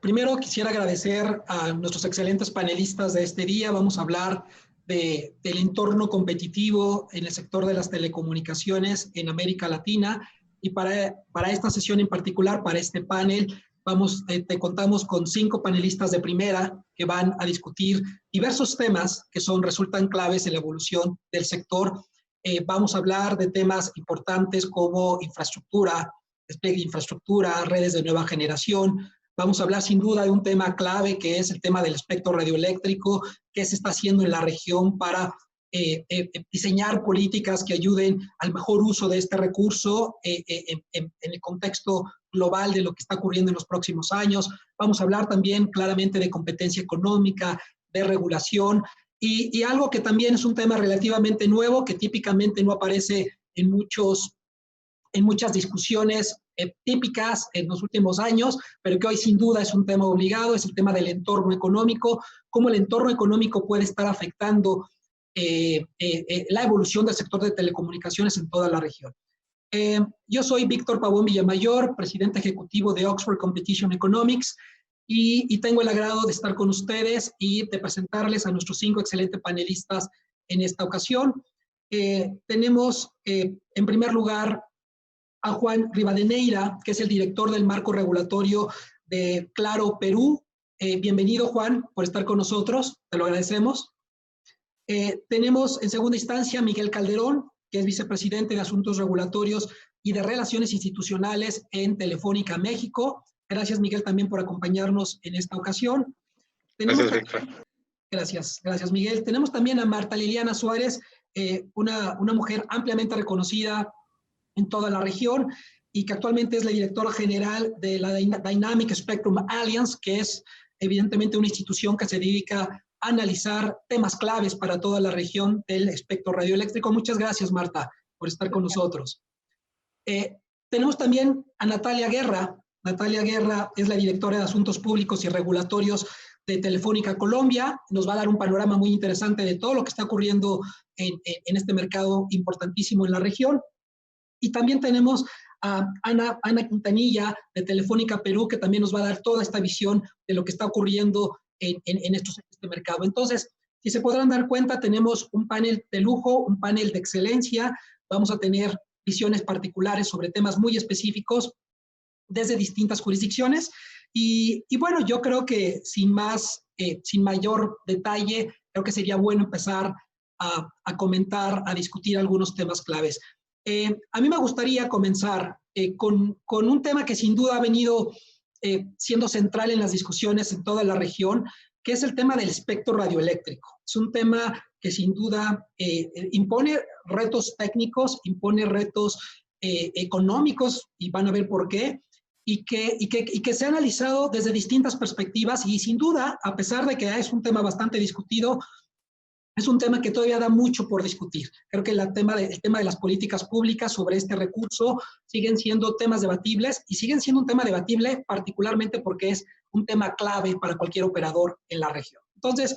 Primero quisiera agradecer a nuestros excelentes panelistas de este día. Vamos a hablar del entorno competitivo en el sector de las telecomunicaciones en América Latina. Y para esta sesión en particular, para este panel, te contamos con 5 panelistas de primera que van a discutir diversos temas que resultan claves en la evolución del sector. Vamos a hablar de temas importantes como infraestructura, despliegue de infraestructura, redes de nueva generación. Vamos a hablar sin duda de un tema clave que es el tema del espectro radioeléctrico, qué se está haciendo en la región para diseñar políticas que ayuden al mejor uso de este recurso en el contexto global de lo que está ocurriendo en los próximos años. Vamos a hablar también claramente de competencia económica, de regulación y algo que también es un tema relativamente nuevo que típicamente no aparece en muchas discusiones típicas en los últimos años, pero que hoy sin duda es un tema obligado, es el tema del entorno económico, cómo el entorno económico puede estar afectando la evolución del sector de telecomunicaciones en toda la región. Yo soy Víctor Pavón Villamayor, presidente ejecutivo de Oxford Competition Economics, y tengo el agrado de estar con ustedes y de presentarles a nuestros 5 excelentes panelistas en esta ocasión. Tenemos en primer lugar a Juan Rivadeneira, que es el director del marco regulatorio de Claro Perú. Bienvenido, Juan, por estar con nosotros, te lo agradecemos. Tenemos en segunda instancia a Miguel Calderón, que es vicepresidente de Asuntos Regulatorios y de Relaciones Institucionales en Telefónica México. Gracias, Miguel, también por acompañarnos en esta ocasión. Gracias, Víctor. Gracias, Miguel. Tenemos también a Marta Liliana Suárez, una mujer ampliamente reconocida en toda la región y que actualmente es la directora general de la Dynamic Spectrum Alliance, que es evidentemente una institución que se dedica a analizar temas claves para toda la región del espectro radioeléctrico. Muchas gracias, Marta, por estar con nosotros. Tenemos también a Natalia Guerra. Natalia Guerra es la directora de Asuntos Públicos y Regulatorios de Telefónica Colombia. Nos va a dar un panorama muy interesante de todo lo que está ocurriendo en este mercado importantísimo en la región. Y también tenemos a Ana Quintanilla de Telefónica Perú, que también nos va a dar toda esta visión de lo que está ocurriendo en este mercado. Entonces, si se podrán dar cuenta, tenemos un panel de lujo, un panel de excelencia. Vamos a tener visiones particulares sobre temas muy específicos desde distintas jurisdicciones. Y bueno, yo creo que sin mayor detalle, creo que sería bueno empezar a comentar, a discutir algunos temas claves. A mí me gustaría comenzar con un tema que sin duda ha venido siendo central en las discusiones en toda la región, que es el tema del espectro radioeléctrico. Es un tema que sin duda impone retos técnicos, impone retos económicos, y van a ver por qué, y que se ha analizado desde distintas perspectivas, y sin duda, a pesar de que es un tema bastante discutido, es un tema que todavía da mucho por discutir. Creo que el tema de las políticas públicas sobre este recurso siguen siendo temas debatibles y siguen siendo un tema debatible particularmente porque es un tema clave para cualquier operador en la región. Entonces,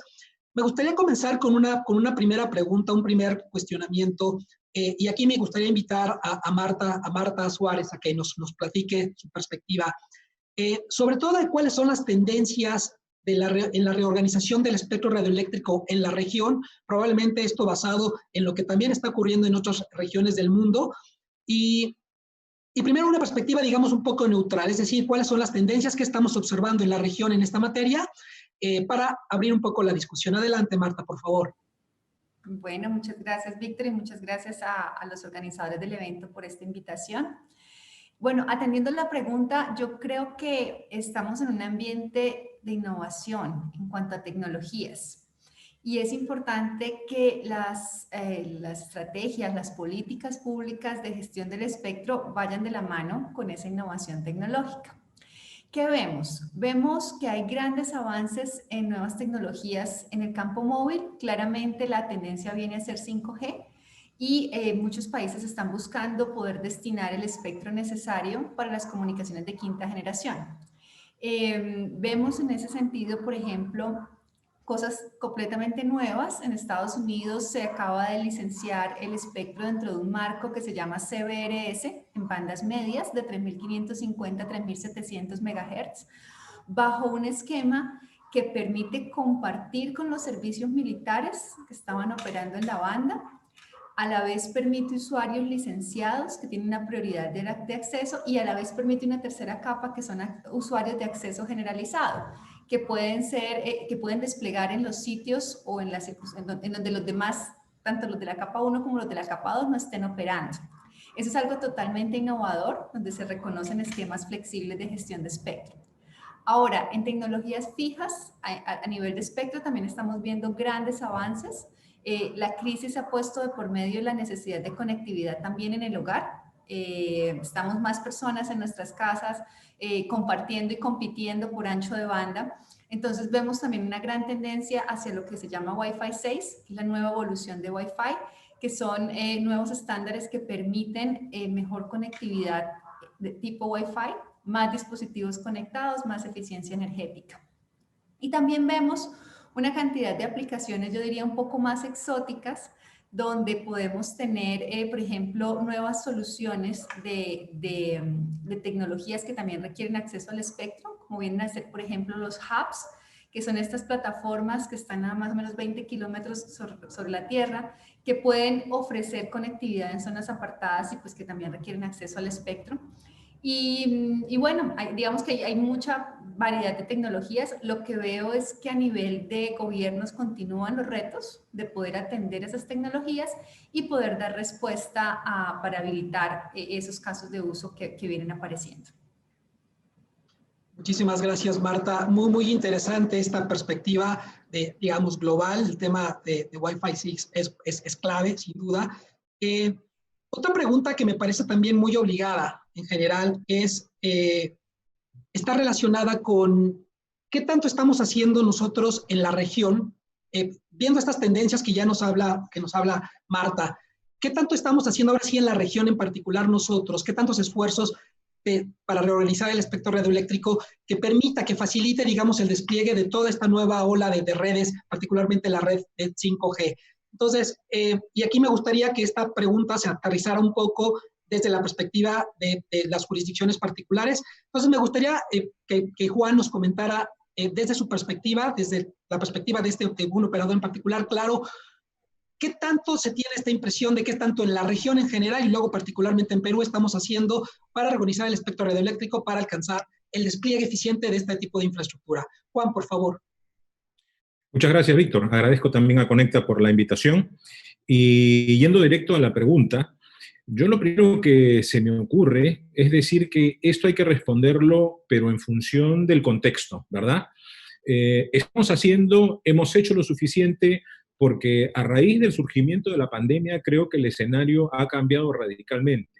me gustaría comenzar con una primera pregunta, un primer cuestionamiento, y aquí me gustaría invitar a Marta Suárez a que nos platique su perspectiva, sobre todo de cuáles son las tendencias en la reorganización del espectro radioeléctrico en la región, probablemente esto basado en lo que también está ocurriendo en otras regiones del mundo, y primero una perspectiva, digamos, un poco neutral, es decir, cuáles son las tendencias que estamos observando en la región en esta materia, para abrir un poco la discusión. Adelante, Marta, por favor. Bueno, muchas gracias, Víctor, y muchas gracias a los organizadores del evento por esta invitación. Bueno, atendiendo la pregunta, yo creo que estamos en un ambiente de innovación en cuanto a tecnologías y es importante que las estrategias, las políticas públicas de gestión del espectro vayan de la mano con esa innovación tecnológica. ¿Qué vemos? Vemos que hay grandes avances en nuevas tecnologías en el campo móvil. Claramente la tendencia viene a ser 5G. Y muchos países están buscando poder destinar el espectro necesario para las comunicaciones de quinta generación. Vemos en ese sentido, por ejemplo, cosas completamente nuevas. En Estados Unidos se acaba de licenciar el espectro dentro de un marco que se llama CBRS en bandas medias de 3.550 a 3.700 MHz, bajo un esquema que permite compartir con los servicios militares que estaban operando en la banda. A la vez permite usuarios licenciados que tienen una prioridad de acceso, y a la vez permite una tercera capa que son usuarios de acceso generalizado, que pueden que pueden desplegar en los sitios o en donde los demás, tanto los de la capa 1 como los de la capa 2, no estén operando. Eso es algo totalmente innovador, donde se reconocen esquemas flexibles de gestión de espectro. Ahora, en tecnologías fijas, a nivel de espectro, también estamos viendo grandes avances. La crisis ha puesto de por medio la necesidad de conectividad también en el hogar. Estamos más personas en nuestras casas compartiendo y compitiendo por ancho de banda. Entonces vemos también una gran tendencia hacia lo que se llama Wi-Fi 6, que es la nueva evolución de Wi-Fi, que son nuevos estándares que permiten mejor conectividad de tipo Wi-Fi, más dispositivos conectados, más eficiencia energética. Y también vemos una cantidad de aplicaciones, yo diría un poco más exóticas, donde podemos tener, por ejemplo, nuevas soluciones de tecnologías que también requieren acceso al espectro, como vienen a ser, por ejemplo, los hubs, que son estas plataformas que están a más o menos 20 kilómetros sobre la Tierra, que pueden ofrecer conectividad en zonas apartadas y pues que también requieren acceso al espectro. Y bueno, digamos que hay mucha variedad de tecnologías. Lo que veo es que a nivel de gobiernos continúan los retos de poder atender esas tecnologías y poder dar respuesta para habilitar esos casos de uso que vienen apareciendo. Muchísimas gracias, Marta. Muy, muy interesante esta perspectiva de, digamos, global. El tema de Wi-Fi 6 es clave, sin duda. Otra pregunta que me parece también muy obligada en general está relacionada con qué tanto estamos haciendo nosotros en la región, viendo estas tendencias que nos habla Marta. ¿Qué tanto estamos haciendo ahora sí en la región en particular nosotros? ¿Qué tantos esfuerzos para reorganizar el espectro radioeléctrico que permita, que facilite, digamos, el despliegue de toda esta nueva ola de redes, particularmente la red de 5G? Entonces, y aquí me gustaría que esta pregunta se aterrizara un poco desde la perspectiva de las jurisdicciones particulares. Entonces, me gustaría que Juan nos comentara desde su perspectiva, desde la perspectiva de un operador en particular, claro, ¿qué tanto se tiene esta impresión de qué tanto en la región en general y luego particularmente en Perú estamos haciendo para reorganizar el espectro radioeléctrico para alcanzar el despliegue eficiente de este tipo de infraestructura? Juan, por favor. Muchas gracias, Víctor. Agradezco también a Conecta por la invitación. Y yendo directo a la pregunta, yo lo primero que se me ocurre es decir que esto hay que responderlo, pero en función del contexto, ¿verdad? Hemos hecho lo suficiente porque a raíz del surgimiento de la pandemia creo que el escenario ha cambiado radicalmente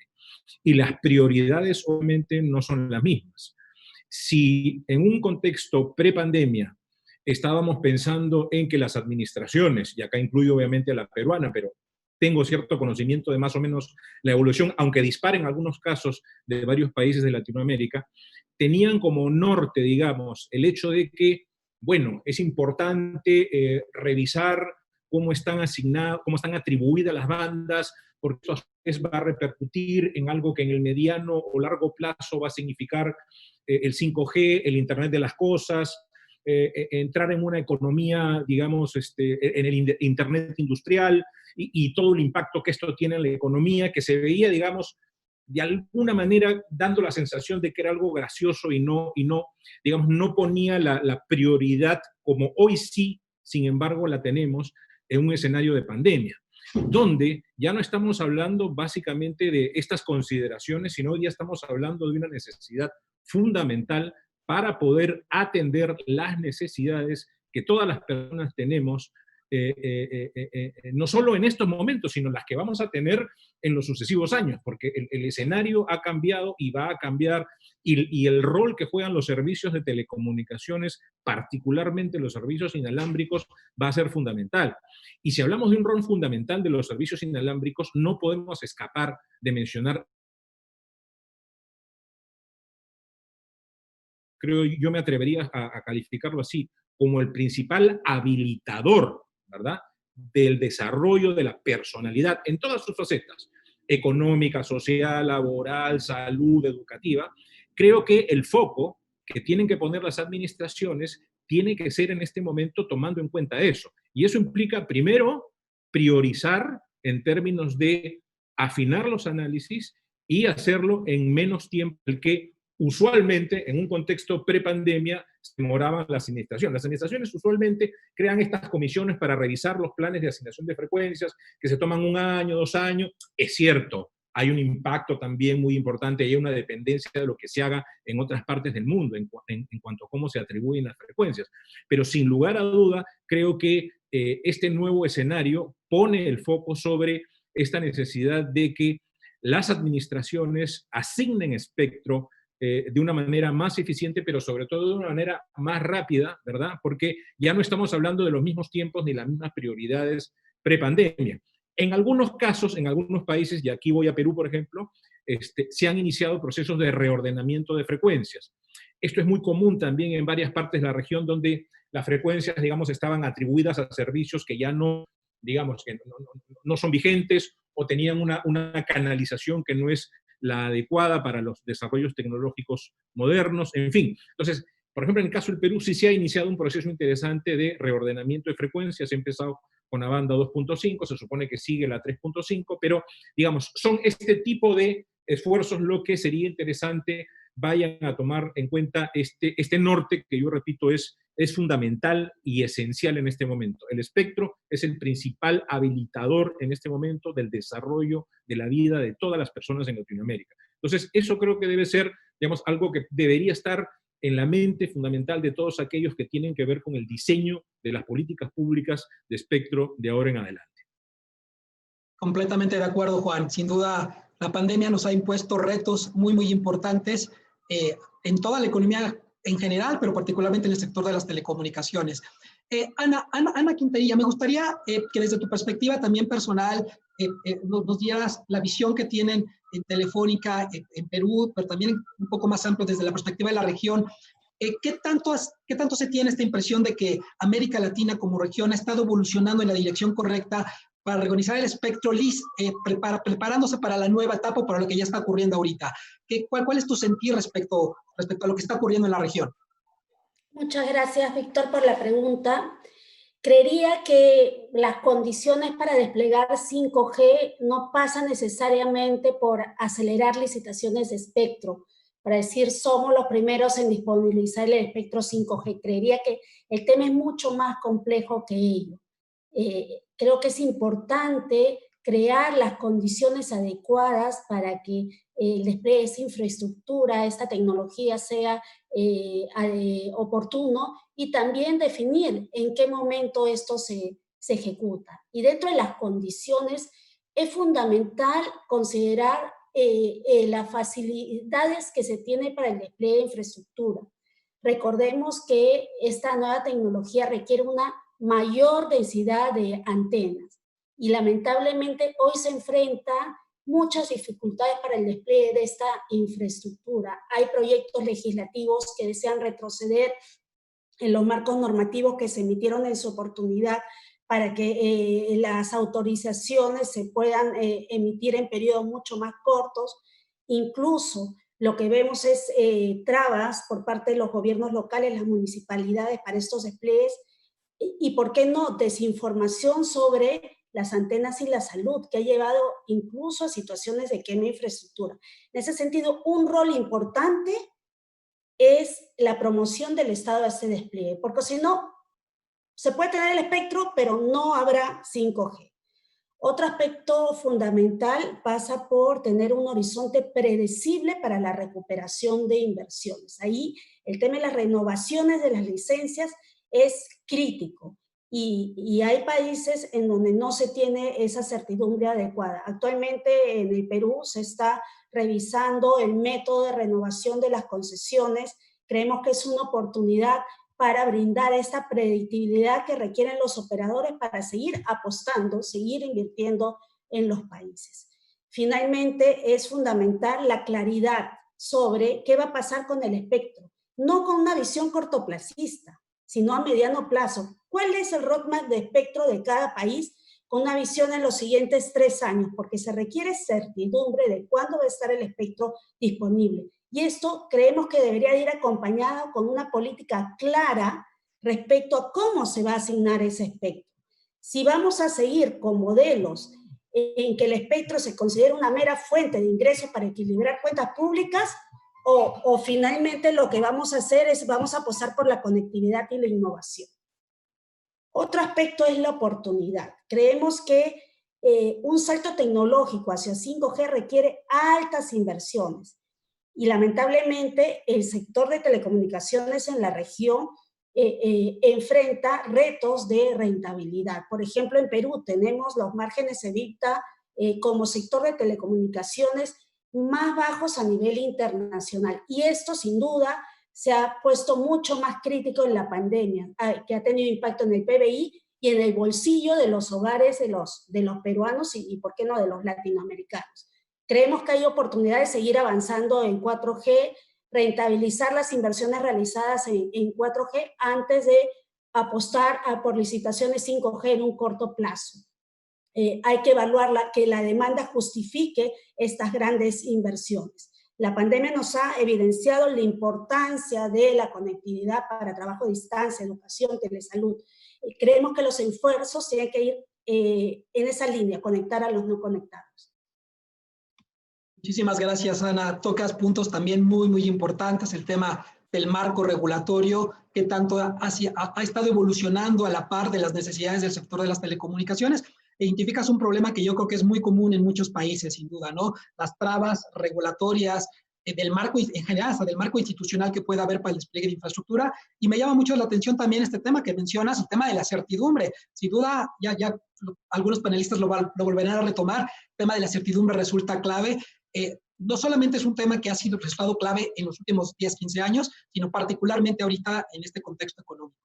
y las prioridades obviamente no son las mismas. Si en un contexto prepandemia estábamos pensando en que las administraciones, y acá incluyo obviamente a la peruana, pero tengo cierto conocimiento de más o menos la evolución, aunque disparen en algunos casos de varios países de Latinoamérica, tenían como norte, digamos, el hecho de que, bueno, es importante revisar cómo están asignadas, cómo están atribuidas las bandas, porque eso va a repercutir en algo que en el mediano o largo plazo va a significar el 5G, el Internet de las cosas, entrar en una economía, digamos, en el Internet industrial y todo el impacto que esto tiene en la economía, que se veía, digamos, de alguna manera dando la sensación de que era algo gracioso y no digamos, no ponía la prioridad como hoy sí, sin embargo, la tenemos en un escenario de pandemia, donde ya no estamos hablando básicamente de estas consideraciones, sino ya estamos hablando de una necesidad fundamental para poder atender las necesidades que todas las personas tenemos, no solo en estos momentos, sino las que vamos a tener en los sucesivos años, porque el escenario ha cambiado y va a cambiar, y el rol que juegan los servicios de telecomunicaciones, particularmente los servicios inalámbricos, va a ser fundamental. Y si hablamos de un rol fundamental de los servicios inalámbricos, no podemos escapar de mencionar, creo yo me atrevería a calificarlo así, como el principal habilitador, ¿verdad?, del desarrollo de la personalidad en todas sus facetas, económica, social, laboral, salud, educativa. Creo que el foco que tienen que poner las administraciones tiene que ser en este momento tomando en cuenta eso. Y eso implica, primero, priorizar en términos de afinar los análisis y hacerlo en menos tiempo del que usualmente en un contexto prepandemia se demoraban las administraciones. Las administraciones usualmente crean estas comisiones para revisar los planes de asignación de frecuencias que se toman 1 año, 2 años. Es cierto, hay un impacto también muy importante, hay una dependencia de lo que se haga en otras partes del mundo en cuanto a cómo se atribuyen las frecuencias. Pero sin lugar a duda, creo que este nuevo escenario pone el foco sobre esta necesidad de que las administraciones asignen espectro de una manera más eficiente, pero sobre todo de una manera más rápida, ¿verdad? Porque ya no estamos hablando de los mismos tiempos ni las mismas prioridades prepandemia. En algunos casos, en algunos países, y aquí voy a Perú, por ejemplo, se han iniciado procesos de reordenamiento de frecuencias. Esto es muy común también en varias partes de la región donde las frecuencias, digamos, estaban atribuidas a servicios que ya no, digamos, que no son vigentes o tenían una canalización que no es la adecuada para los desarrollos tecnológicos modernos, en fin. Entonces, por ejemplo, en el caso del Perú sí se ha iniciado un proceso interesante de reordenamiento de frecuencias, se ha empezado con la banda 2.5, se supone que sigue la 3.5, pero, digamos, son este tipo de esfuerzos lo que sería interesante vayan a tomar en cuenta este norte que yo repito es fundamental y esencial en este momento. El espectro es el principal habilitador en este momento del desarrollo de la vida de todas las personas en Latinoamérica. Entonces, eso creo que debe ser, digamos, algo que debería estar en la mente fundamental de todos aquellos que tienen que ver con el diseño de las políticas públicas de espectro de ahora en adelante. Completamente de acuerdo, Juan. Sin duda, la pandemia nos ha impuesto retos muy, muy importantes en toda la economía en general, pero particularmente en el sector de las telecomunicaciones. Ana Quintanilla, me gustaría que desde tu perspectiva también personal nos dieras la visión que tienen en Telefónica en Perú, pero también un poco más amplio desde la perspectiva de la región. ¿Qué tanto se tiene esta impresión de que América Latina como región ha estado evolucionando en la dirección correcta para organizar el espectro LIS, preparándose para la nueva etapa, para lo que ya está ocurriendo ahorita? ¿Cuál es tu sentir respecto a lo que está ocurriendo en la región? Muchas gracias, Víctor, por la pregunta. Creería que las condiciones para desplegar 5G no pasan necesariamente por acelerar licitaciones de espectro, para decir somos los primeros en disponibilizar el espectro 5G. Creería que el tema es mucho más complejo que ello. Creo que es importante crear las condiciones adecuadas para que el despliegue de esa infraestructura, esta tecnología sea oportuno, y también definir en qué momento esto se ejecuta. Y dentro de las condiciones es fundamental considerar las facilidades que se tiene para el despliegue de infraestructura. Recordemos que esta nueva tecnología requiere una mayor densidad de antenas y lamentablemente hoy se enfrenta muchas dificultades para el despliegue de esta infraestructura. Hay proyectos legislativos que desean retroceder en los marcos normativos que se emitieron en su oportunidad para que las autorizaciones se puedan emitir en periodos mucho más cortos. Incluso lo que vemos es trabas por parte de los gobiernos locales, las municipalidades para estos despliegues, y ¿por qué no? Desinformación sobre las antenas y la salud, que ha llevado incluso a situaciones de quema de infraestructura. En ese sentido, un rol importante es la promoción del Estado de este despliegue, porque si no, se puede tener el espectro, pero no habrá 5G. Otro aspecto fundamental pasa por tener un horizonte predecible para la recuperación de inversiones. Ahí el tema de las renovaciones de las licencias es crítico y hay países en donde no se tiene esa certidumbre adecuada. Actualmente en el Perú se está revisando el método de renovación de las concesiones. Creemos que es una oportunidad para brindar esta predictibilidad que requieren los operadores para seguir apostando, seguir invirtiendo en los países. Finalmente, es fundamental la claridad sobre qué va a pasar con el espectro, no con una visión cortoplacista, sino a mediano plazo. ¿Cuál es el roadmap de espectro de cada país con una visión en los siguientes 3 años? Porque se requiere certidumbre de cuándo va a estar el espectro disponible. Y esto creemos que debería ir acompañado con una política clara respecto a cómo se va a asignar ese espectro. Si vamos a seguir con modelos en que el espectro se considera una mera fuente de ingresos para equilibrar cuentas públicas, o finalmente lo que vamos a hacer es vamos a apostar por la conectividad y la innovación. Otro aspecto es la oportunidad. Creemos que un salto tecnológico hacia 5G requiere altas inversiones y lamentablemente el sector de telecomunicaciones en la región enfrenta retos de rentabilidad. Por ejemplo, en Perú tenemos los márgenes EBITDA como sector de telecomunicaciones más bajos a nivel internacional. Y esto, sin duda, se ha puesto mucho más crítico en la pandemia, que ha tenido impacto en el PBI y en el bolsillo de los hogares de los peruanos y, ¿por qué no?, de los latinoamericanos. Creemos que hay oportunidad de seguir avanzando en 4G, rentabilizar las inversiones realizadas en 4G antes de apostar por licitaciones 5G en un corto plazo. Hay que evaluar que la demanda justifique estas grandes inversiones. La pandemia nos ha evidenciado la importancia de la conectividad para trabajo a distancia, educación, telesalud. Creemos que los esfuerzos tienen que ir en esa línea, conectar a los no conectados. Muchísimas gracias, Ana. Tocas puntos también muy, muy importantes. El tema del marco regulatorio, que tanto ha estado evolucionando a la par de las necesidades del sector de las telecomunicaciones. Identificas un problema que yo creo que es muy común en muchos países, sin duda, ¿no? Las trabas regulatorias del marco, en general, hasta del marco institucional que pueda haber para el despliegue de infraestructura. Y me llama mucho la atención también este tema que mencionas, el tema de la certidumbre. Sin duda, ya algunos panelistas lo volverán a retomar. El tema de la certidumbre resulta clave. No solamente es un tema que ha sido resultado clave en los últimos 10, 15 años, sino particularmente ahorita en este contexto económico.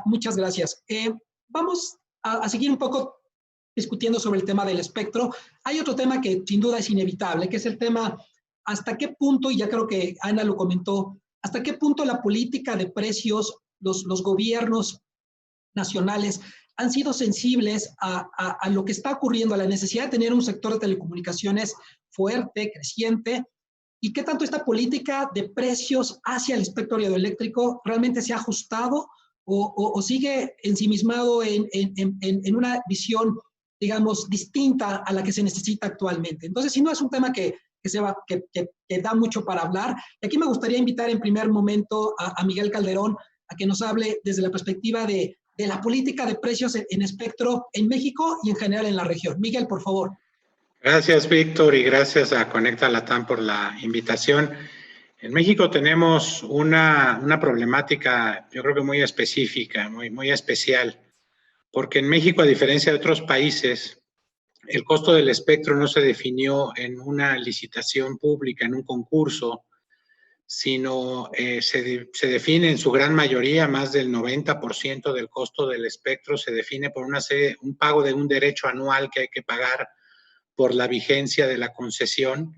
Muchas gracias. Vamos a seguir un poco discutiendo sobre el tema del espectro. Hay otro tema que sin duda es inevitable, que es el tema hasta qué punto, y ya creo que Ana lo comentó, hasta qué punto la política de precios, los gobiernos nacionales han sido sensibles a lo que está ocurriendo, a la necesidad de tener un sector de telecomunicaciones fuerte, creciente, y qué tanto esta política de precios hacia el espectro radioeléctrico realmente se ha ajustado o sigue ensimismado en una visión, digamos, distinta a la que se necesita actualmente. Entonces, sin duda es un tema que da mucho para hablar. Y aquí me gustaría invitar en primer momento a Miguel Calderón a que nos hable desde la perspectiva de la política de precios en espectro en México y en general en la región. Miguel, por favor. Gracias, Víctor, y gracias a Conecta Latam por la invitación. En México tenemos una problemática, yo creo que muy específica, muy especial, porque en México, a diferencia de otros países, el costo del espectro no se definió en una licitación pública, en un concurso, sino se define en su gran mayoría, más del 90% del costo del espectro se define por un pago de un derecho anual que hay que pagar por la vigencia de la concesión,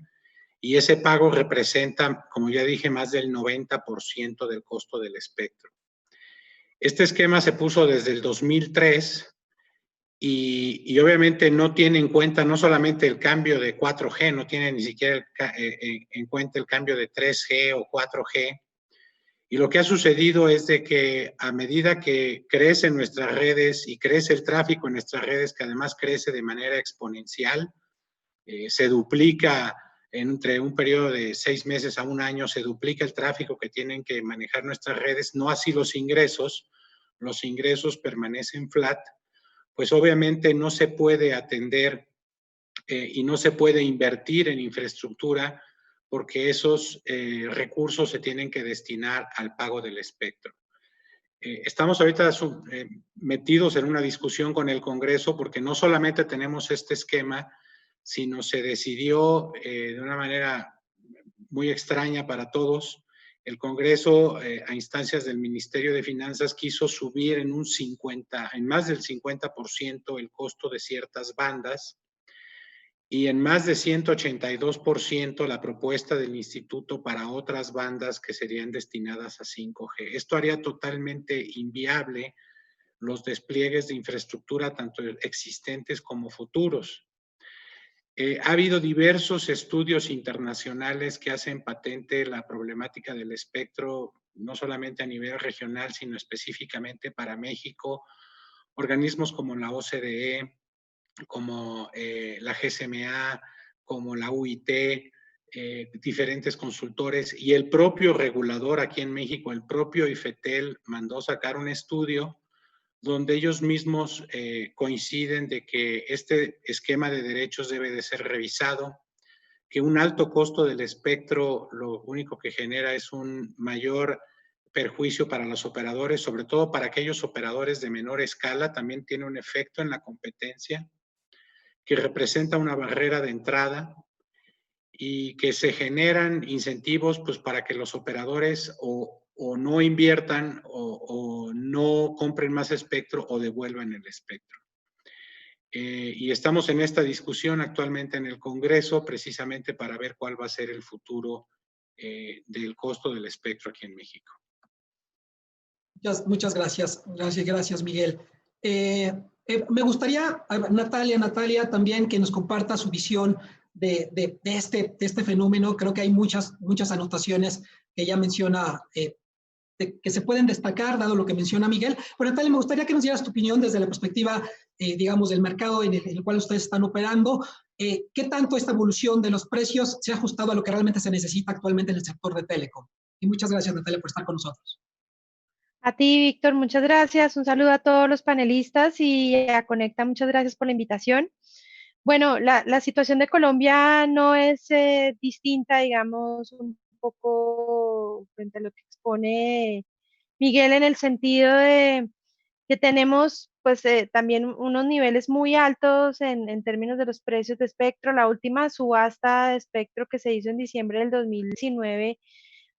y ese pago representa, como ya dije, más del 90% del costo del espectro. Este esquema se puso desde el 2003 y obviamente no tiene en cuenta no solamente el cambio de 4G, no tiene ni siquiera en cuenta el cambio de 3G o 4G. Y lo que ha sucedido es de que a medida que crecen nuestras redes y crece el tráfico en nuestras redes, que además crece de manera exponencial, se duplica entre un periodo de 6 meses a un año, se duplica el tráfico que tienen que manejar nuestras redes, no así los ingresos permanecen flat, pues obviamente no se puede atender y no se puede invertir en infraestructura porque esos recursos se tienen que destinar al pago del espectro. Estamos ahorita metidos en una discusión con el Congreso porque no solamente tenemos este esquema, sino se decidió de una manera muy extraña para todos. El Congreso, a instancias del Ministerio de Finanzas, quiso subir en más del 50% el costo de ciertas bandas y en más de 182% la propuesta del instituto para otras bandas que serían destinadas a 5G. Esto haría totalmente inviable los despliegues de infraestructura, tanto existentes como futuros. Ha habido diversos estudios internacionales que hacen patente la problemática del espectro, no solamente a nivel regional, sino específicamente para México. Organismos como la OCDE, como la GSMA, como la UIT, diferentes consultores y el propio regulador aquí en México, el propio IFETEL, mandó sacar un estudio donde ellos mismos coinciden de que este esquema de derechos debe de ser revisado, que un alto costo del espectro lo único que genera es un mayor perjuicio para los operadores, sobre todo para aquellos operadores de menor escala, también tiene un efecto en la competencia, que representa una barrera de entrada y que se generan incentivos pues, para que los operadores o no inviertan o no compren más espectro o devuelvan el espectro. Y estamos en esta discusión actualmente en el Congreso precisamente para ver cuál va a ser el futuro del costo del espectro aquí en México. Muchas gracias, gracias Miguel. Me gustaría, Natalia, también que nos comparta su visión de este fenómeno. Creo que hay muchas anotaciones que ella menciona que se pueden destacar, dado lo que menciona Miguel. Pero Natalia, me gustaría que nos dieras tu opinión desde la perspectiva, digamos, del mercado en el cual ustedes están operando. ¿Qué tanto esta evolución de los precios se ha ajustado a lo que realmente se necesita actualmente en el sector de telecom? Y muchas gracias, Natalia, por estar con nosotros. A ti, Víctor, muchas gracias. Un saludo a todos los panelistas y a Conecta, muchas gracias por la invitación. Bueno, la situación de Colombia no es distinta, digamos, un poco frente a lo que expone Miguel, en el sentido de que tenemos pues también unos niveles muy altos en términos de los precios de espectro. La última subasta de espectro que se hizo en diciembre del 2019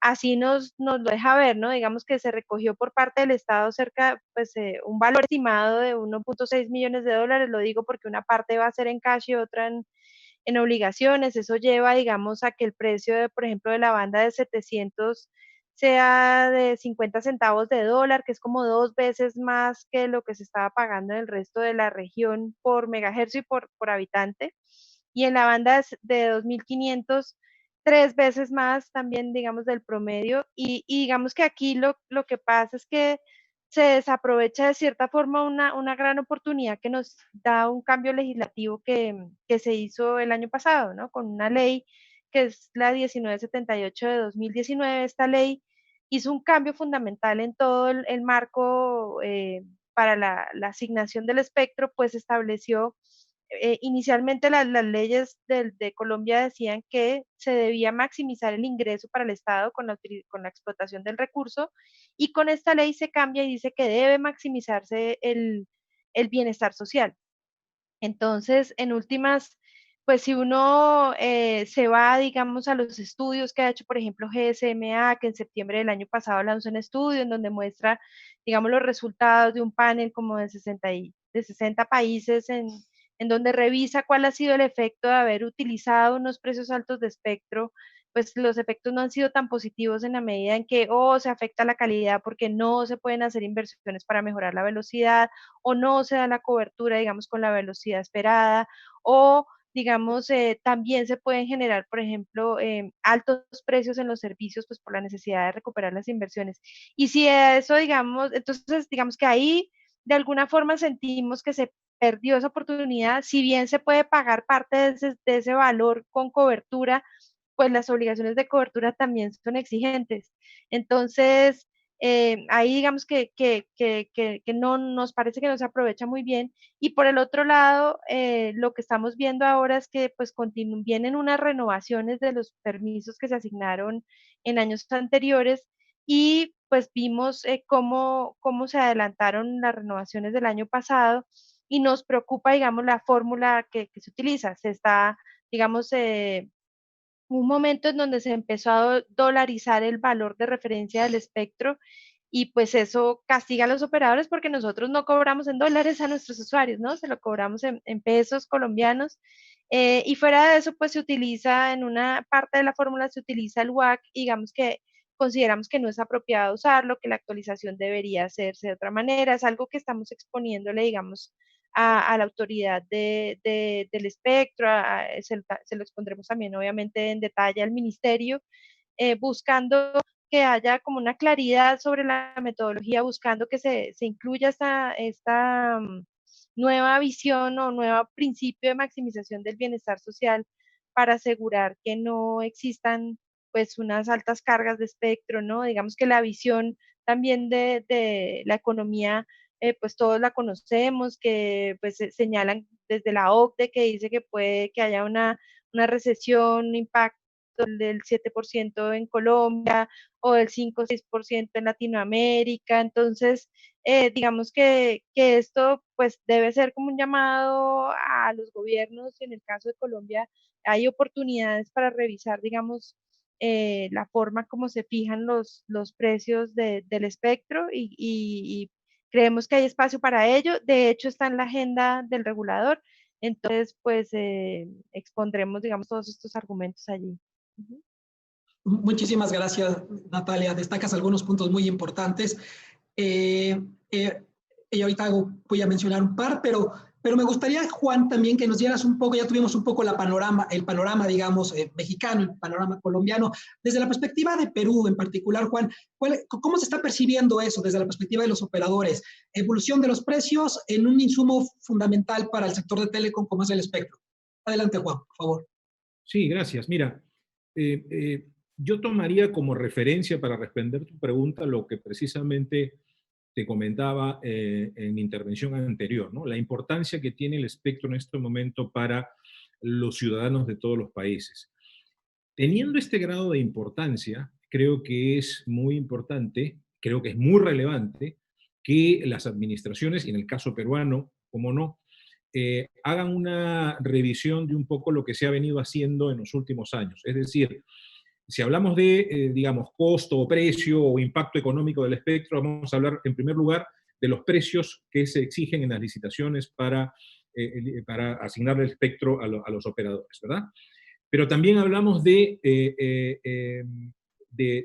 así nos lo deja ver, ¿no? Digamos que se recogió por parte del Estado cerca, pues, un valor estimado de 1.6 millones de dólares, lo digo porque una parte va a ser en cash y otra en obligaciones. Eso lleva, digamos, a que el precio, de, por ejemplo, de la banda de 700 sea de 50 centavos de dólar, que es como 2 veces más que lo que se estaba pagando en el resto de la región por megahercio y por habitante. Y en la banda de 2.500 3 veces más también, digamos, del promedio. Y digamos que aquí lo que pasa es que se desaprovecha de cierta forma una gran oportunidad que nos da un cambio legislativo que se hizo el año pasado, ¿no? Con una ley que es la 1978 de 2019. Esta ley hizo un cambio fundamental en todo el marco para la asignación del espectro, pues estableció inicialmente las leyes de Colombia decían que se debía maximizar el ingreso para el Estado con la explotación del recurso, y con esta ley se cambia y dice que debe maximizarse el bienestar social. Entonces, en últimas, pues si uno se va, digamos, a los estudios que ha hecho, por ejemplo, GSMA, que en septiembre del año pasado lanzó un estudio en donde muestra, digamos, los resultados de un panel como de 60 países en donde revisa cuál ha sido el efecto de haber utilizado unos precios altos de espectro, pues los efectos no han sido tan positivos en la medida en que se afecta la calidad porque no se pueden hacer inversiones para mejorar la velocidad, o no se da la cobertura, digamos, con la velocidad esperada, o digamos, también se pueden generar, por ejemplo, altos precios en los servicios, pues por la necesidad de recuperar las inversiones. Y si eso, digamos, entonces, digamos que ahí de alguna forma sentimos que se perdió esa oportunidad. Si bien se puede pagar parte de ese valor con cobertura, pues las obligaciones de cobertura también son exigentes. Entonces, ahí digamos que no nos parece que no se aprovecha muy bien. Y por el otro lado, lo que estamos viendo ahora es que pues vienen unas renovaciones de los permisos que se asignaron en años anteriores, y pues vimos cómo se adelantaron las renovaciones del año pasado, y nos preocupa, digamos, la fórmula que se utiliza. Se está, digamos, un momento en donde se empezó a dolarizar el valor de referencia del espectro, y pues eso castiga a los operadores porque nosotros no cobramos en dólares a nuestros usuarios, ¿no? Se lo cobramos en pesos colombianos. Y fuera de eso, pues se utiliza en una parte de la fórmula, se utiliza el WACC, y digamos que consideramos que no es apropiado usarlo, que la actualización debería hacerse de otra manera. Es algo que estamos exponiéndole, digamos, a la autoridad del espectro, se lo expondremos también obviamente en detalle al ministerio, buscando que haya como una claridad sobre la metodología, buscando que se incluya esta nueva visión o nuevo principio de maximización del bienestar social para asegurar que no existan pues unas altas cargas de espectro, ¿no? Digamos que la visión también de la economía, pues todos la conocemos, que pues señalan desde la OCDE que dice que puede que haya una recesión, un impacto del 7% en Colombia o del 5 o 6% en Latinoamérica. Entonces, digamos que esto pues debe ser como un llamado a los gobiernos. En el caso de Colombia hay oportunidades para revisar, digamos, la forma como se fijan los precios del espectro y creemos que hay espacio para ello. De hecho, está en la agenda del regulador. Entonces, pues expondremos, digamos, todos estos argumentos allí. Ujú. Muchísimas gracias, Natalia. Destacas algunos puntos muy importantes. Eh, eh, y ahorita voy a mencionar un par, pero me gustaría, Juan, también que nos dieras un poco, ya tuvimos un poco el panorama, digamos, mexicano, el panorama colombiano, desde la perspectiva de Perú en particular, Juan, ¿cómo se está percibiendo eso desde la perspectiva de los operadores? Evolución de los precios en un insumo fundamental para el sector de telecom como es el espectro. Adelante, Juan, por favor. Sí, gracias. Mira, yo tomaría como referencia para responder tu pregunta lo que precisamente te comentaba en mi intervención anterior, ¿no? La importancia que tiene el espectro en este momento para los ciudadanos de todos los países. Teniendo este grado de importancia, creo que es muy importante, creo que es muy relevante que las administraciones, y en el caso peruano, como no, hagan una revisión de un poco lo que se ha venido haciendo en los últimos años. Es decir, si hablamos de, digamos, costo o precio o impacto económico del espectro, vamos a hablar en primer lugar de los precios que se exigen en las licitaciones para asignar el espectro a los operadores, ¿verdad? Pero también hablamos de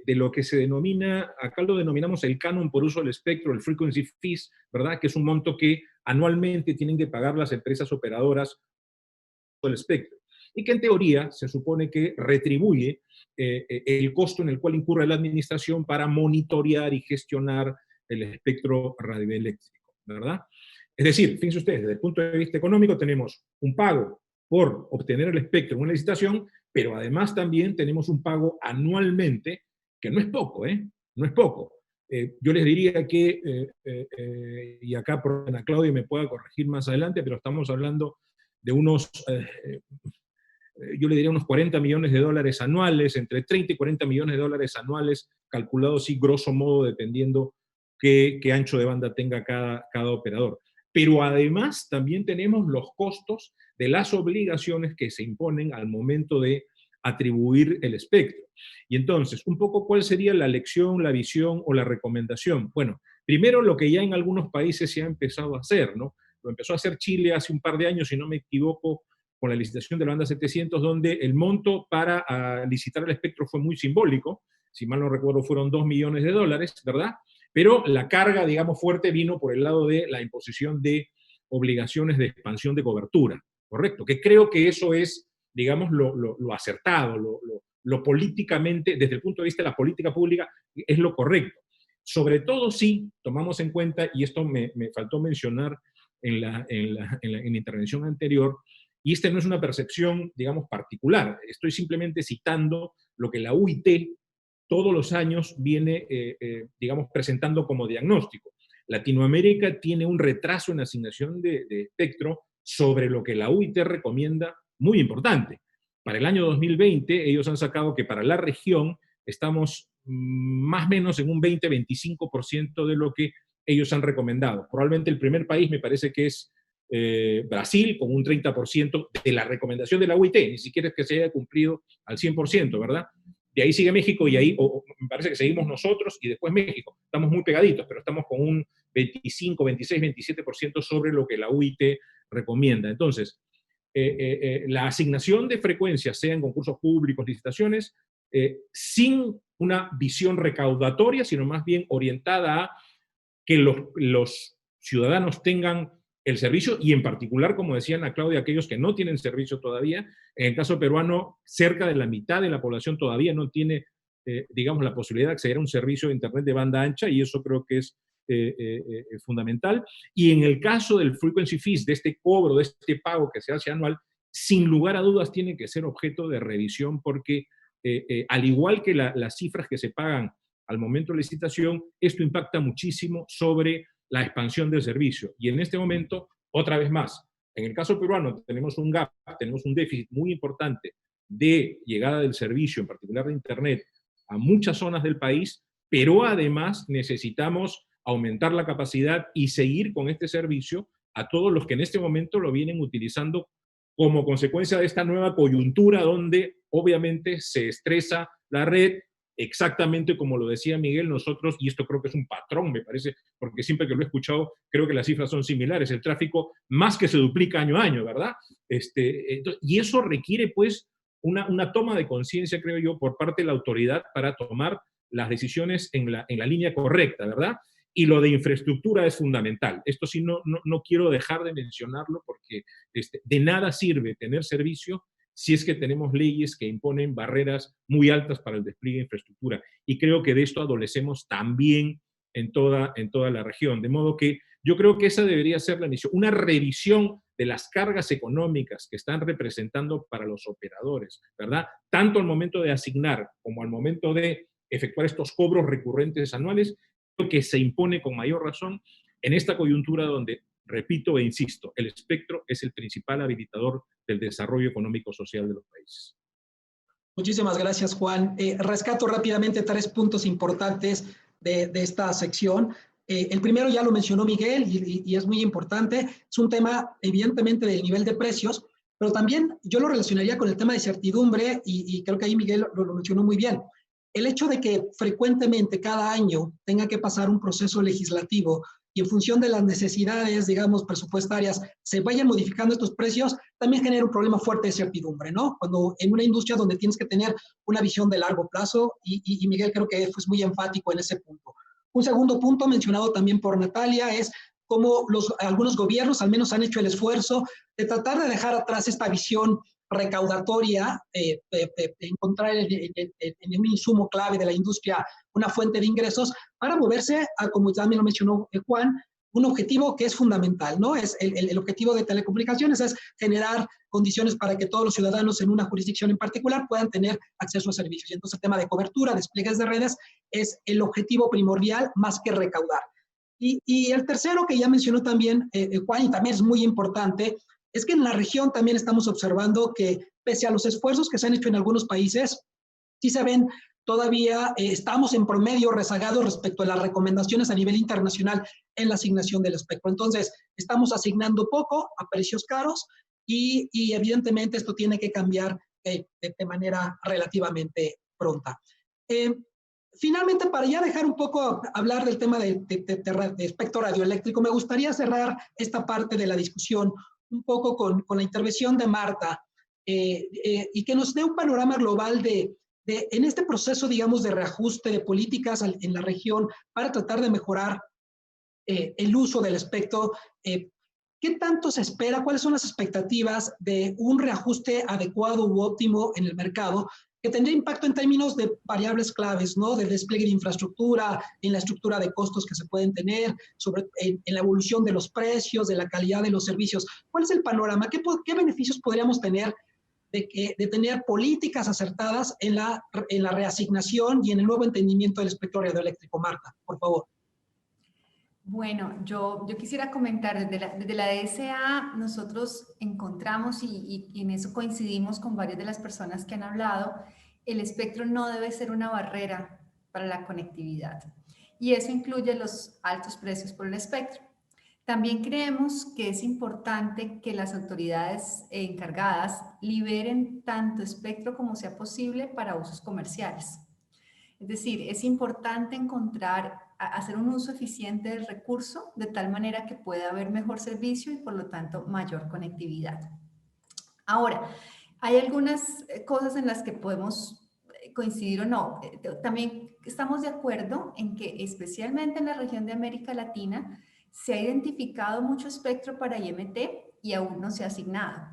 lo que se denomina, acá lo denominamos el canon por uso del espectro, el frequency fees, ¿verdad? Que es un monto que anualmente tienen que pagar las empresas operadoras del espectro, y que en teoría se supone que retribuye el costo en el cual incurre la administración para monitorear y gestionar el espectro radioeléctrico, ¿verdad? Es decir, fíjense ustedes, desde el punto de vista económico tenemos un pago por obtener el espectro en una licitación, pero además también tenemos un pago anualmente, que no es poco, ¿eh? No es poco. Yo les diría que, y acá Ana Claudia me pueda corregir más adelante, pero estamos hablando de unos, yo le diría unos 40 millones de dólares anuales, entre 30 y 40 millones de dólares anuales, calculados sí, grosso modo, dependiendo qué ancho de banda tenga cada operador. Pero además también tenemos los costos de las obligaciones que se imponen al momento de atribuir el espectro. Y entonces, un poco cuál sería la lección, la visión o la recomendación. Bueno, primero lo que ya en algunos países se ha empezado a hacer, ¿no? Lo empezó a hacer Chile hace un par de años, si no me equivoco, con la licitación de la banda 700, donde el monto para licitar el espectro fue muy simbólico, si mal no recuerdo fueron 2 millones de dólares, ¿verdad? Pero la carga, digamos, fuerte vino por el lado de la imposición de obligaciones de expansión de cobertura, ¿correcto? Que creo que eso es, digamos, lo acertado, lo políticamente, desde el punto de vista de la política pública, es lo correcto. Sobre todo si tomamos en cuenta, y esto me faltó mencionar en la intervención anterior, y esta no es una percepción, digamos, particular, estoy simplemente citando lo que la UIT todos los años viene, digamos, presentando como diagnóstico. Latinoamérica tiene un retraso en asignación de espectro sobre lo que la UIT recomienda, muy importante. Para el año 2020, ellos han sacado que para la región estamos más o menos en un 20-25% de lo que ellos han recomendado. Probablemente el primer país me parece que es Brasil, con un 30% de la recomendación de la UIT, ni siquiera es que se haya cumplido al 100%, ¿verdad? De ahí sigue México y ahí me parece que seguimos nosotros y después México. Estamos muy pegaditos, pero estamos con un 25, 26, 27% sobre lo que la UIT recomienda. Entonces, la asignación de frecuencias, sea en concursos públicos, licitaciones, sin una visión recaudatoria, sino más bien orientada a que los ciudadanos tengan el servicio, y en particular, como decía Ana Claudia, aquellos que no tienen servicio todavía. En el caso peruano, cerca de la mitad de la población todavía no tiene, digamos, la posibilidad de acceder a un servicio de Internet de banda ancha, y eso creo que es fundamental. Y en el caso del frequency fees, de este cobro, de este pago que se hace anual, sin lugar a dudas tiene que ser objeto de revisión, porque al igual que las cifras que se pagan al momento de la licitación, esto impacta muchísimo sobre la expansión del servicio. Y en este momento, otra vez más, en el caso peruano tenemos un gap, tenemos un déficit muy importante de llegada del servicio, en particular de Internet, a muchas zonas del país, pero además necesitamos aumentar la capacidad y seguir con este servicio a todos los que en este momento lo vienen utilizando como consecuencia de esta nueva coyuntura donde obviamente se estresa la red, exactamente como lo decía Miguel. Nosotros, y esto creo que es un patrón, me parece, porque siempre que lo he escuchado, creo que las cifras son similares, el tráfico más que se duplica año a año, ¿verdad? Y eso requiere, pues, una toma de conciencia, creo yo, por parte de la autoridad para tomar las decisiones en la línea correcta, ¿verdad? Y lo de infraestructura es fundamental. Esto sí no quiero dejar de mencionarlo, porque de nada sirve tener servicio si es que tenemos leyes que imponen barreras muy altas para el despliegue de infraestructura. Y creo que de esto adolecemos también en toda la región. De modo que yo creo que esa debería ser la misión, una revisión de las cargas económicas que están representando para los operadores, ¿verdad? Tanto al momento de asignar como al momento de efectuar estos cobros recurrentes anuales, creo que se impone con mayor razón en esta coyuntura donde, repito e insisto, el espectro es el principal habilitador del desarrollo económico-social de los países. Muchísimas gracias, Juan. Rescato rápidamente 3 puntos importantes de esta sección. El primero ya lo mencionó Miguel y es muy importante. Es un tema, evidentemente, del nivel de precios, pero también yo lo relacionaría con el tema de certidumbre y creo que ahí Miguel lo mencionó muy bien. El hecho de que frecuentemente cada año tenga que pasar un proceso legislativo y en función de las necesidades, digamos, presupuestarias, se vayan modificando estos precios, también genera un problema fuerte de certidumbre, ¿no? Cuando en una industria donde tienes que tener una visión de largo plazo, y Miguel creo que fue muy enfático en ese punto. Un segundo punto mencionado también por Natalia es cómo algunos gobiernos al menos han hecho el esfuerzo de tratar de dejar atrás esta visión recaudatoria, encontrar en un insumo clave de la industria una fuente de ingresos para moverse a, como también lo mencionó Juan, un objetivo que es fundamental, ¿no? Es el objetivo de telecomunicaciones es generar condiciones para que todos los ciudadanos en una jurisdicción en particular puedan tener acceso a servicios. Y entonces el tema de cobertura, despliegues de redes, es el objetivo primordial más que recaudar. Y el tercero que ya mencionó también Juan, y también es muy importante, es que en la región también estamos observando que pese a los esfuerzos que se han hecho en algunos países, sí se ven todavía, estamos en promedio rezagados respecto a las recomendaciones a nivel internacional en la asignación del espectro. Entonces, estamos asignando poco a precios caros y evidentemente esto tiene que cambiar de manera relativamente pronta. Finalmente, para ya dejar un poco hablar del tema de espectro radioeléctrico, me gustaría cerrar esta parte de la discusión un poco con la intervención de Marta y que nos dé un panorama global en este proceso, digamos, de reajuste de políticas en la región para tratar de mejorar el uso del espectro. ¿Qué tanto se espera? ¿Cuáles son las expectativas de un reajuste adecuado u óptimo en el mercado que tendría impacto en términos de variables claves, ¿no? Del despliegue de infraestructura, en la estructura de costos que se pueden tener, en la evolución de los precios, de la calidad de los servicios? ¿Cuál es el panorama? ¿Qué beneficios podríamos tener de tener políticas acertadas en la reasignación y en el nuevo entendimiento del espectro radioeléctrico? Marta, por favor. Bueno, yo quisiera comentar, desde la DSA nosotros encontramos y en eso coincidimos con varias de las personas que han hablado, el espectro no debe ser una barrera para la conectividad y eso incluye los altos precios por el espectro. También creemos que es importante que las autoridades encargadas liberen tanto espectro como sea posible para usos comerciales. Es decir, es importante hacer un uso eficiente del recurso de tal manera que pueda haber mejor servicio y por lo tanto mayor conectividad. Ahora, hay algunas cosas en las que podemos coincidir o no. También estamos de acuerdo en que especialmente en la región de América Latina Se ha identificado mucho espectro para IMT y aún no se ha asignado.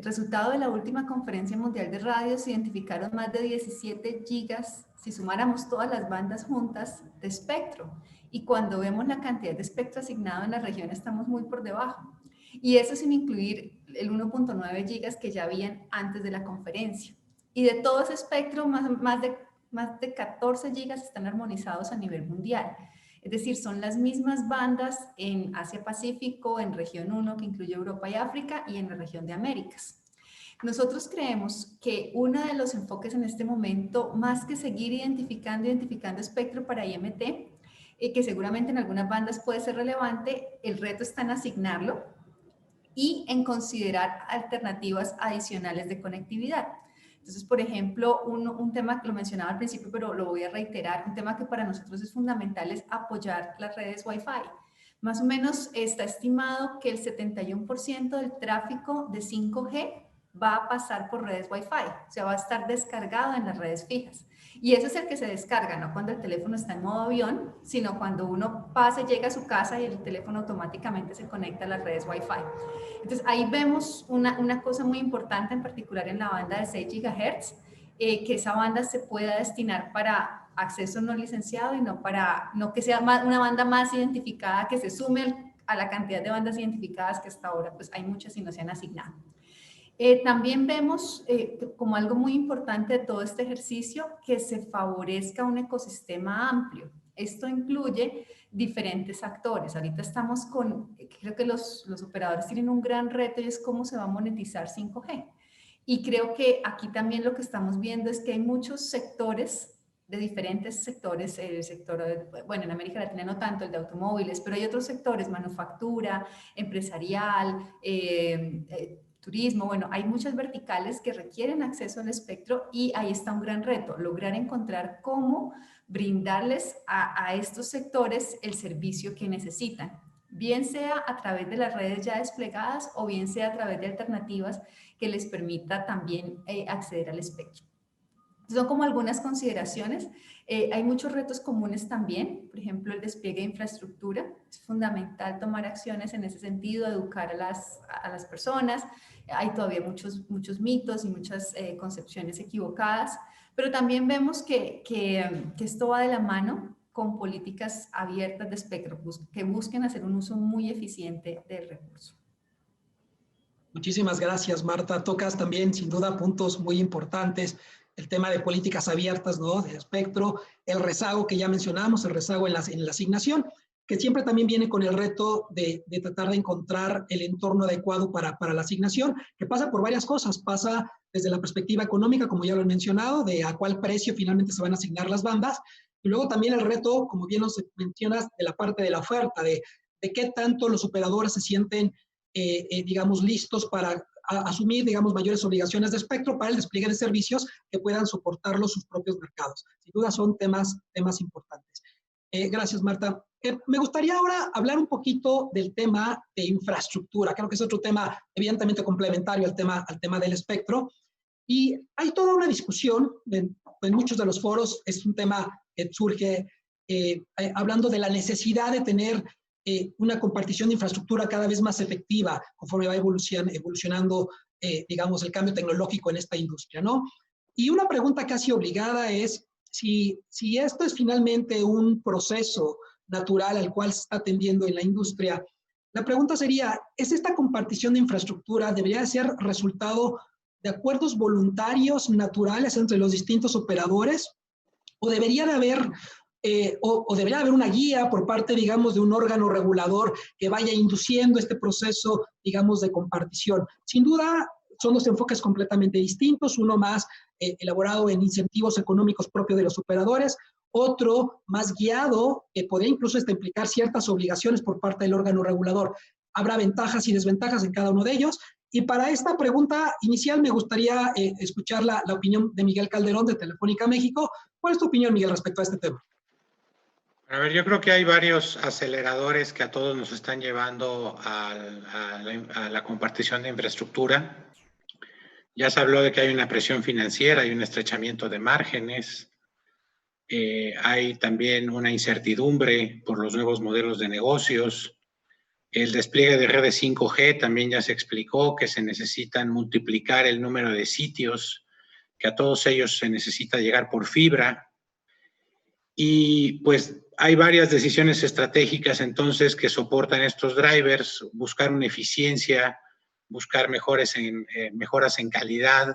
Resultado de la última conferencia mundial de radio, se identificaron más de 17 gigas, si sumáramos todas las bandas juntas, de espectro. Y cuando vemos la cantidad de espectro asignado en la región, estamos muy por debajo. Y eso sin incluir el 1.9 gigas que ya habían antes de la conferencia. Y de todo ese espectro, más de 14 gigas están armonizados a nivel mundial. Es decir, son las mismas bandas en Asia-Pacífico, en región 1, que incluye Europa y África, y en la región de Américas. Nosotros creemos que uno de los enfoques en este momento, más que seguir identificando espectro para IMT, que seguramente en algunas bandas puede ser relevante, el reto está en asignarlo y en considerar alternativas adicionales de conectividad. Entonces, por ejemplo, un tema que lo mencionaba al principio, pero lo voy a reiterar, un tema que para nosotros es fundamental es apoyar las redes Wi-Fi. Más o menos está estimado que el 71% del tráfico de 5G va a pasar por redes Wi-Fi, o sea, va a estar descargado en las redes fijas. Y ese es el que se descarga, no cuando el teléfono está en modo avión, sino cuando uno pasa y llega a su casa y el teléfono automáticamente se conecta a las redes Wi-Fi. Entonces, ahí vemos una cosa muy importante, en particular en la banda de 6 GHz, que esa banda se pueda destinar para acceso no licenciado y no que sea una banda más identificada, que se sume a la cantidad de bandas identificadas que hasta ahora pues hay muchas y no se han asignado. También vemos como algo muy importante de todo este ejercicio que se favorezca un ecosistema amplio. Esto incluye diferentes actores. Ahorita estamos creo que los operadores tienen un gran reto y es cómo se va a monetizar 5G. Y creo que aquí también lo que estamos viendo es que hay muchos sectores, de diferentes sectores, el sector, bueno, en América Latina no tanto, el de automóviles, pero hay otros sectores, manufactura, empresarial, turismo, bueno, hay muchas verticales que requieren acceso al espectro y ahí está un gran reto, lograr encontrar cómo brindarles a estos sectores el servicio que necesitan, bien sea a través de las redes ya desplegadas o bien sea a través de alternativas que les permita también acceder al espectro. Son como algunas consideraciones. Hay muchos retos comunes también, por ejemplo, el despliegue de infraestructura. Es fundamental tomar acciones en ese sentido, educar a las personas. Hay todavía muchos mitos y muchas concepciones equivocadas, pero también vemos que esto va de la mano con políticas abiertas de espectro que busquen hacer un uso muy eficiente del recurso. Muchísimas gracias, Marta. Tocas también, sin duda, puntos muy importantes. El tema de políticas abiertas, ¿no? De espectro, el rezago que ya mencionamos, el rezago en la asignación, que siempre también viene con el reto de tratar de encontrar el entorno adecuado para la asignación, que pasa por varias cosas. Pasa desde la perspectiva económica, como ya lo he mencionado, de a cuál precio finalmente se van a asignar las bandas, y luego también el reto, como bien nos mencionas, de la parte de la oferta, de qué tanto los operadores se sienten, digamos, listos para asumir, digamos, mayores obligaciones de espectro para el despliegue de servicios que puedan soportarlo sus propios mercados. Sin duda son temas importantes. Gracias, Marta. Me gustaría ahora hablar un poquito del tema de infraestructura. Creo que es otro tema evidentemente complementario al tema del espectro. Y hay toda una discusión en muchos de los foros. Es un tema que surge hablando de la necesidad de tener una compartición de infraestructura cada vez más efectiva conforme va evolucionando, digamos, el cambio tecnológico en esta industria, ¿no? Y una pregunta casi obligada es si esto es finalmente un proceso natural al cual se está atendiendo en la industria. La pregunta sería, ¿es esta compartición de infraestructura debería ser resultado de acuerdos voluntarios naturales entre los distintos operadores o debería de haber o debería haber una guía por parte, digamos, de un órgano regulador que vaya induciendo este proceso, digamos, de compartición? Sin duda, son dos enfoques completamente distintos, uno más elaborado en incentivos económicos propios de los operadores, otro más guiado, que podría incluso implicar ciertas obligaciones por parte del órgano regulador. Habrá ventajas y desventajas en cada uno de ellos. Y para esta pregunta inicial me gustaría escuchar la opinión de Miguel Calderón de Telefónica México. ¿Cuál es tu opinión, Miguel, respecto a este tema? A ver, yo creo que hay varios aceleradores que a todos nos están llevando a la compartición de infraestructura. Ya se habló de que hay una presión financiera, hay un estrechamiento de márgenes. hay también una incertidumbre por los nuevos modelos de negocios. El despliegue de redes 5G también ya se explicó que se necesitan multiplicar el número de sitios, que a todos ellos se necesita llegar por fibra. Y pues hay varias decisiones estratégicas entonces que soportan estos drivers, buscar una eficiencia, buscar mejoras en calidad,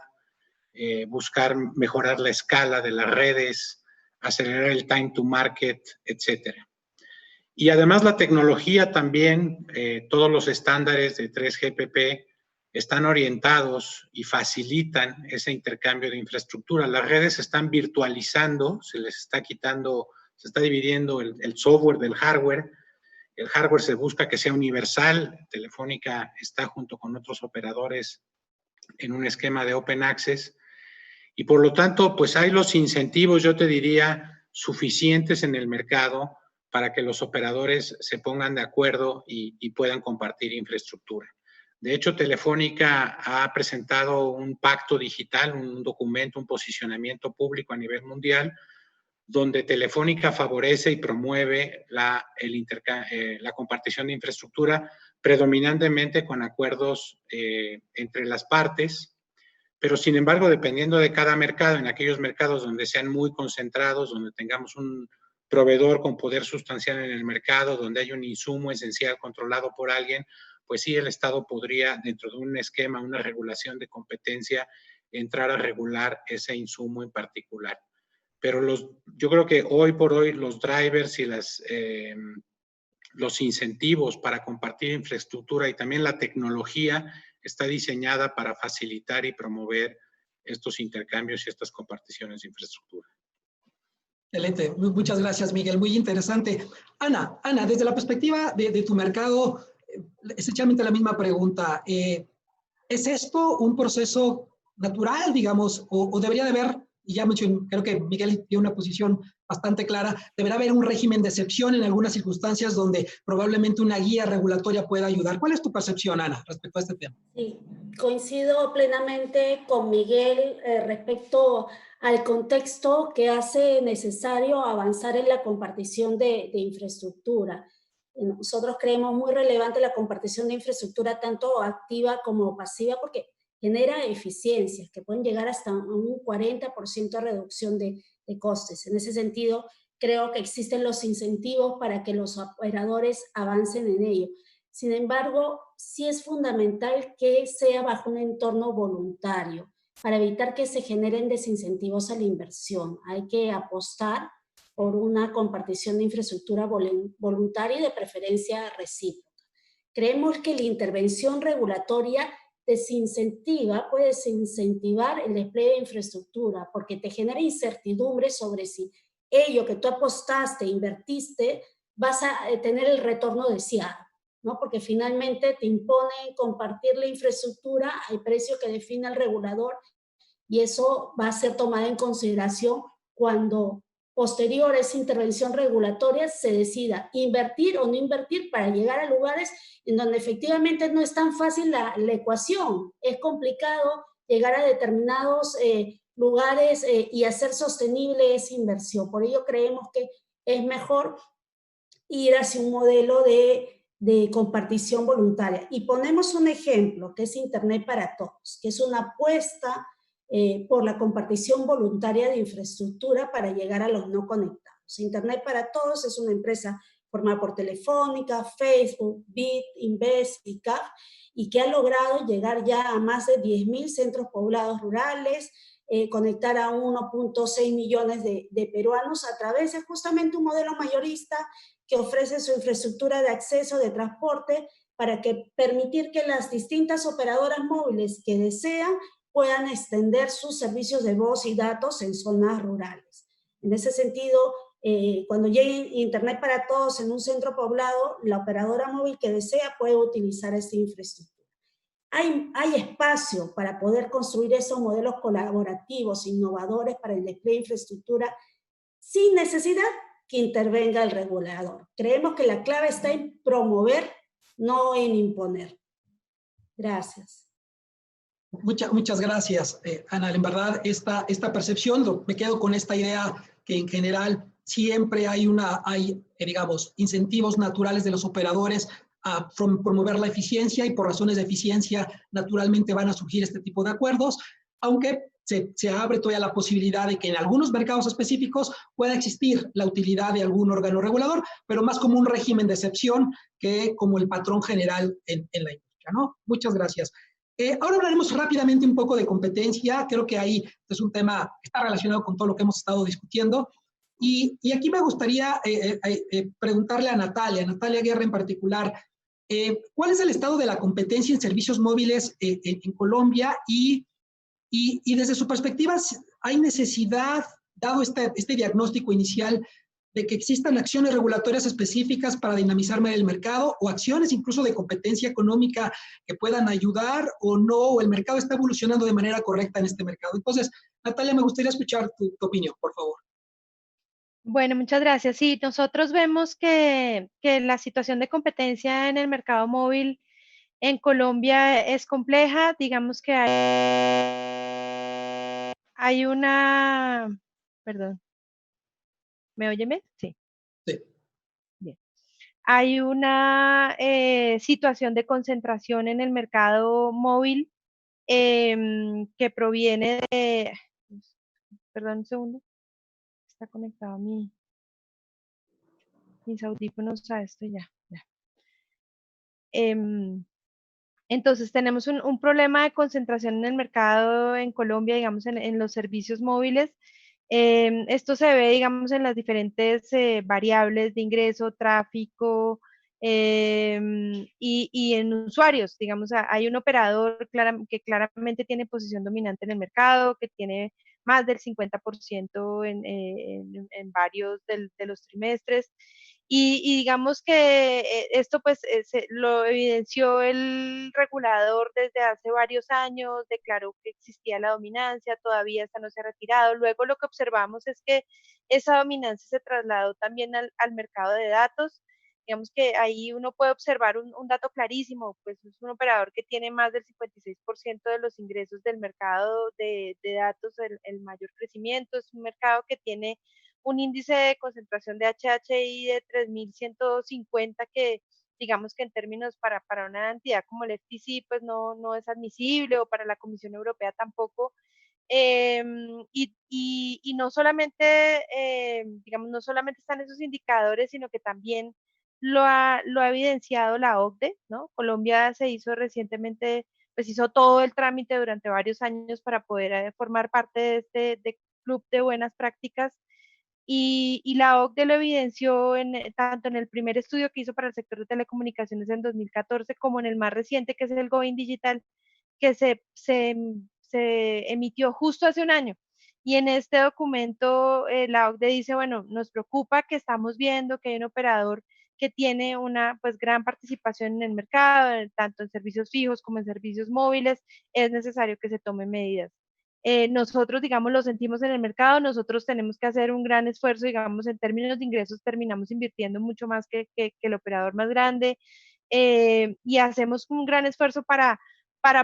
buscar mejorar la escala de las redes, acelerar el time to market, etcétera. Y además la tecnología también, todos los estándares de 3GPP están orientados y facilitan ese intercambio de infraestructura. Las redes se están virtualizando, se les está quitando, se está dividiendo el software del hardware. El hardware se busca que sea universal. Telefónica está junto con otros operadores en un esquema de open access. Y por lo tanto, pues hay los incentivos, yo te diría, suficientes en el mercado para que los operadores se pongan de acuerdo y puedan compartir infraestructura. De hecho, Telefónica ha presentado un pacto digital, un documento, un posicionamiento público a nivel mundial, donde Telefónica favorece y promueve la compartición de infraestructura predominantemente con acuerdos entre las partes, pero sin embargo, dependiendo de cada mercado, en aquellos mercados donde sean muy concentrados, donde tengamos un proveedor con poder sustancial en el mercado, donde hay un insumo esencial controlado por alguien, pues sí, el Estado podría, dentro de un esquema, una regulación de competencia, entrar a regular ese insumo en particular. Pero yo creo que hoy por hoy los drivers y los incentivos para compartir infraestructura y también la tecnología está diseñada para facilitar y promover estos intercambios y estas comparticiones de infraestructura. Excelente, muchas gracias, Miguel, muy interesante. Ana, desde la perspectiva de tu mercado, esencialmente la misma pregunta. ¿Es esto un proceso natural, digamos, o debería de haber, y ya mencioné, creo que Miguel tiene una posición bastante clara, deberá haber un régimen de excepción en algunas circunstancias donde probablemente una guía regulatoria pueda ayudar? ¿Cuál es tu percepción, Ana, respecto a este tema? Sí, coincido plenamente con Miguel respecto al contexto que hace necesario avanzar en la compartición de infraestructura. Nosotros creemos muy relevante la compartición de infraestructura tanto activa como pasiva porque genera eficiencias que pueden llegar hasta un 40% de reducción de costes. En ese sentido, creo que existen los incentivos para que los operadores avancen en ello. Sin embargo, sí es fundamental que sea bajo un entorno voluntario para evitar que se generen desincentivos a la inversión. Hay que apostar por una compartición de infraestructura voluntaria y de preferencia recíproca. Creemos que la intervención regulatoria puede desincentivar el despliegue de infraestructura porque te genera incertidumbre sobre si ello que tú apostaste, invertiste, vas a tener el retorno deseado, ¿no? Porque finalmente te imponen compartir la infraestructura al precio que define el regulador y eso va a ser tomado en consideración cuando posterior a esa intervención regulatoria se decida invertir o no invertir para llegar a lugares en donde efectivamente no es tan fácil la ecuación. Es complicado llegar a determinados lugares y hacer sostenible esa inversión. Por ello creemos que es mejor ir hacia un modelo de compartición voluntaria. Y ponemos un ejemplo, que es Internet para Todos, que es una apuesta por la compartición voluntaria de infraestructura para llegar a los no conectados. Internet para Todos es una empresa formada por Telefónica, Facebook, Bit, Invest y CAF, y que ha logrado llegar ya a más de 10.000 centros poblados rurales, conectar a 1.6 millones de peruanos a través de justamente un modelo mayorista que ofrece su infraestructura de acceso, de transporte, para permitir que las distintas operadoras móviles que desean puedan extender sus servicios de voz y datos en zonas rurales. En ese sentido, cuando llegue Internet para Todos en un centro poblado, la operadora móvil que desea puede utilizar esta infraestructura. Hay espacio para poder construir esos modelos colaborativos, innovadores para el despliegue de infraestructura sin necesidad que intervenga el regulador. Creemos que la clave está en promover, no en imponer. Gracias. Muchas gracias, Ana. En verdad, esta percepción, me quedo con esta idea que en general siempre hay digamos, incentivos naturales de los operadores a promover la eficiencia y por razones de eficiencia naturalmente van a surgir este tipo de acuerdos, aunque se abre todavía la posibilidad de que en algunos mercados específicos pueda existir la utilidad de algún órgano regulador, pero más como un régimen de excepción que como el patrón general en la industria, ¿no? Muchas gracias. Ahora hablaremos rápidamente un poco de competencia. Creo que ahí es un tema que está relacionado con todo lo que hemos estado discutiendo. Y aquí me gustaría preguntarle a Natalia Guerra en particular, ¿cuál es el estado de la competencia en servicios móviles en Colombia? Y desde su perspectiva, ¿hay necesidad, dado este diagnóstico inicial, de que existan acciones regulatorias específicas para dinamizar el mercado o acciones incluso de competencia económica que puedan ayudar o no, o el mercado está evolucionando de manera correcta en este mercado? Entonces, Natalia, me gustaría escuchar tu opinión, por favor. Bueno, muchas gracias. Sí, nosotros vemos que la situación de competencia en el mercado móvil en Colombia es compleja. Digamos que hay una, perdón, ¿me oyen bien? Sí, Sí. bien. Hay una situación de concentración en el mercado móvil que proviene de, perdón un segundo, está conectado mis audífonos a esto ya. Em, entonces tenemos un problema de concentración en el mercado en Colombia, digamos, en los servicios móviles. Esto se ve, digamos, en las diferentes variables de ingreso, tráfico y en usuarios. Digamos, hay un operador que claramente tiene posición dominante en el mercado, que tiene más del 50% en varios de los trimestres. Y digamos que esto pues lo evidenció el regulador desde hace varios años, declaró que existía la dominancia, todavía esta no se ha retirado. Luego lo que observamos es que esa dominancia se trasladó también al mercado de datos. Digamos que ahí uno puede observar un dato clarísimo, pues es un operador que tiene más del 56% de los ingresos del mercado de datos, el mayor crecimiento, es un mercado que tiene un índice de concentración de HHI de 3.150 que digamos que en términos para una entidad como el FTC pues no es admisible o para la Comisión Europea tampoco. Y no solamente, digamos, no solamente están esos indicadores, sino que también lo ha evidenciado la OCDE, ¿no? Colombia se hizo recientemente, pues hizo todo el trámite durante varios años para poder formar parte de este club de buenas prácticas y la OCDE lo evidenció tanto en el primer estudio que hizo para el sector de telecomunicaciones en 2014 como en el más reciente, que es el Going Digital, que se emitió justo hace un año. Y en este documento la OCDE dice, bueno, nos preocupa que estamos viendo que hay un operador que tiene una pues gran participación en el mercado, tanto en servicios fijos como en servicios móviles, es necesario que se tomen medidas. Nosotros, digamos, lo sentimos en el mercado, nosotros tenemos que hacer un gran esfuerzo, digamos, en términos de ingresos, terminamos invirtiendo mucho más que el operador más grande y hacemos un gran esfuerzo para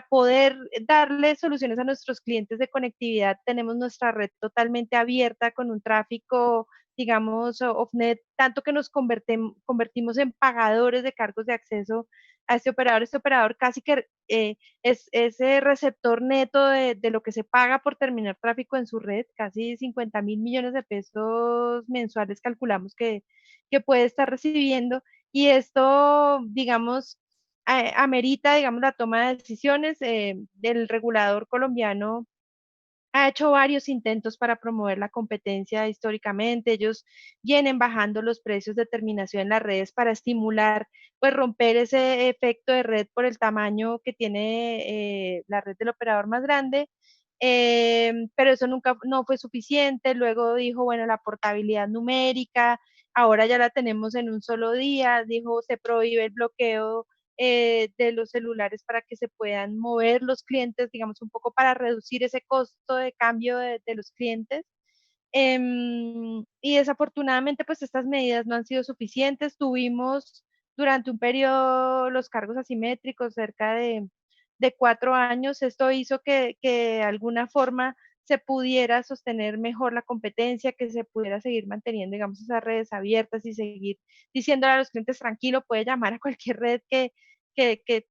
poder darle soluciones a nuestros clientes de conectividad. Tenemos nuestra red totalmente abierta con un tráfico, digamos, off-net, tanto que nos convertimos en pagadores de cargos de acceso a este operador. Este operador casi que es ese receptor neto de lo que se paga por terminar tráfico en su red, casi 50.000 millones de pesos mensuales calculamos que puede estar recibiendo. Y esto, digamos, amerita, digamos, la toma de decisiones del regulador colombiano. Ha hecho varios intentos para promover la competencia históricamente. Ellos vienen bajando los precios de terminación en las redes para estimular, pues romper ese efecto de red por el tamaño que tiene la red del operador más grande. Pero eso nunca no fue suficiente. Luego dijo, bueno, la portabilidad numérica, ahora ya la tenemos en un solo día. Dijo, se prohíbe el bloqueo de los celulares para que se puedan mover los clientes, digamos, un poco para reducir ese costo de cambio de los clientes. Y desafortunadamente, pues estas medidas no han sido suficientes. Tuvimos durante un periodo los cargos asimétricos cerca de 4 años. Esto hizo que de alguna forma se pudiera sostener mejor la competencia, que se pudiera seguir manteniendo, digamos, esas redes abiertas y seguir diciéndole a los clientes tranquilo, puede llamar a cualquier red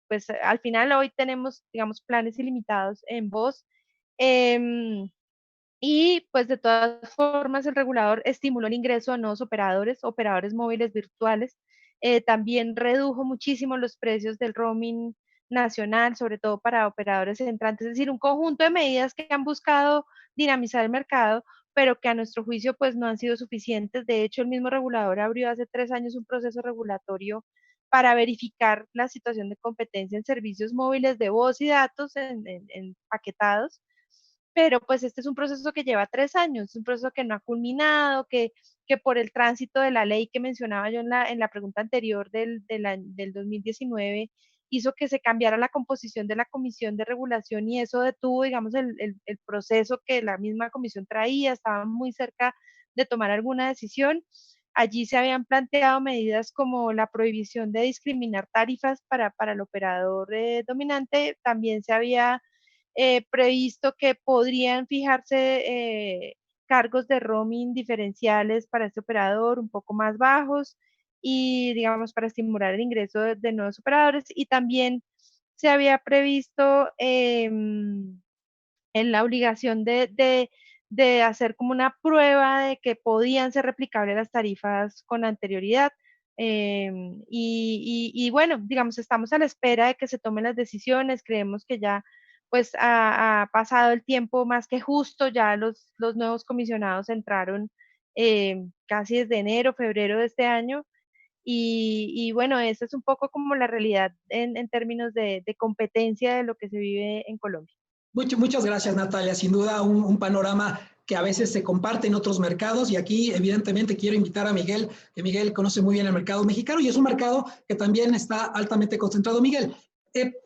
pues al final hoy tenemos, digamos, planes ilimitados en voz. Y pues de todas formas el regulador estimuló el ingreso de nuevos operadores móviles virtuales. También redujo muchísimo los precios del roaming nacional, sobre todo para operadores entrantes, es decir, un conjunto de medidas que han buscado dinamizar el mercado, pero que a nuestro juicio pues no han sido suficientes. De hecho, el mismo regulador abrió hace 3 años un proceso regulatorio para verificar la situación de competencia en servicios móviles de voz y datos en paquetados, pero pues este es un proceso que lleva 3 años, es un proceso que no ha culminado, que por el tránsito de la ley que mencionaba yo en la pregunta anterior del 2019, hizo que se cambiara la composición de la comisión de regulación y eso detuvo, digamos, el proceso que la misma comisión traía, estaba muy cerca de tomar alguna decisión. Allí se habían planteado medidas como la prohibición de discriminar tarifas para el operador dominante, también se había previsto que podrían fijarse cargos de roaming diferenciales para este operador un poco más bajos y, digamos, para estimular el ingreso de nuevos operadores. Y también se había previsto en la obligación de hacer como una prueba de que podían ser replicables las tarifas con anterioridad. Y bueno, digamos, estamos a la espera de que se tomen las decisiones, creemos que ya pues ha pasado el tiempo más que justo, ya los nuevos comisionados entraron casi desde enero, febrero de este año, y bueno, esa es un poco como la realidad en términos de competencia de lo que se vive en Colombia. Muchas gracias, Natalia. Sin duda, un panorama que a veces se comparte en otros mercados y aquí evidentemente quiero invitar a Miguel, que Miguel conoce muy bien el mercado mexicano y es un mercado que también está altamente concentrado. Miguel,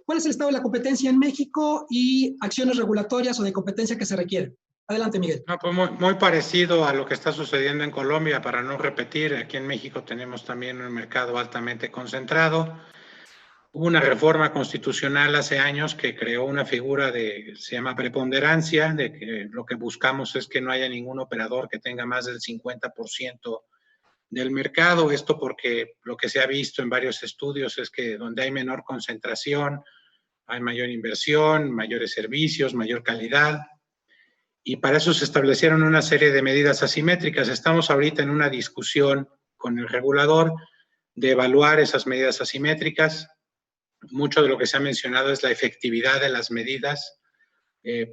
¿cuál es el estado de la competencia en México y acciones regulatorias o de competencia que se requieren? Adelante, Miguel. No, pues muy parecido a lo que está sucediendo en Colombia, para no repetir, aquí en México tenemos también un mercado altamente concentrado. Hubo una reforma constitucional hace años que creó una figura se llama preponderancia, de que lo que buscamos es que no haya ningún operador que tenga más del 50% del mercado. Esto porque lo que se ha visto en varios estudios es que donde hay menor concentración, hay mayor inversión, mayores servicios, mayor calidad. Y para eso se establecieron una serie de medidas asimétricas. Estamos ahorita en una discusión con el regulador de evaluar esas medidas asimétricas. Mucho de lo que se ha mencionado es la efectividad de las medidas.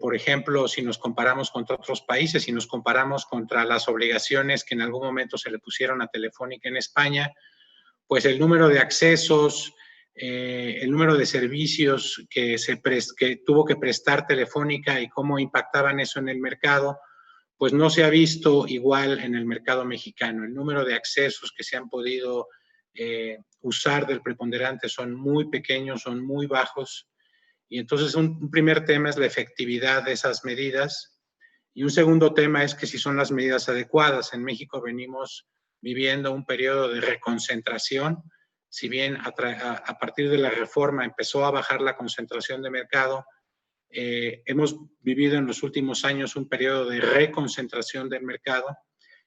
Por ejemplo, si nos comparamos contra otros países, si nos comparamos contra las obligaciones que en algún momento se le pusieron a Telefónica en España, pues el número de accesos, el número de servicios que tuvo que prestar Telefónica y cómo impactaban eso en el mercado, pues no se ha visto igual en el mercado mexicano. El número de accesos que se han podido usar del preponderante son muy pequeños, son muy bajos. Y entonces un primer tema es la efectividad de esas medidas. Y un segundo tema es que si son las medidas adecuadas. En México venimos viviendo un periodo de reconcentración. Si bien a partir de la reforma empezó a bajar la concentración de mercado, hemos vivido en los últimos años un periodo de reconcentración del mercado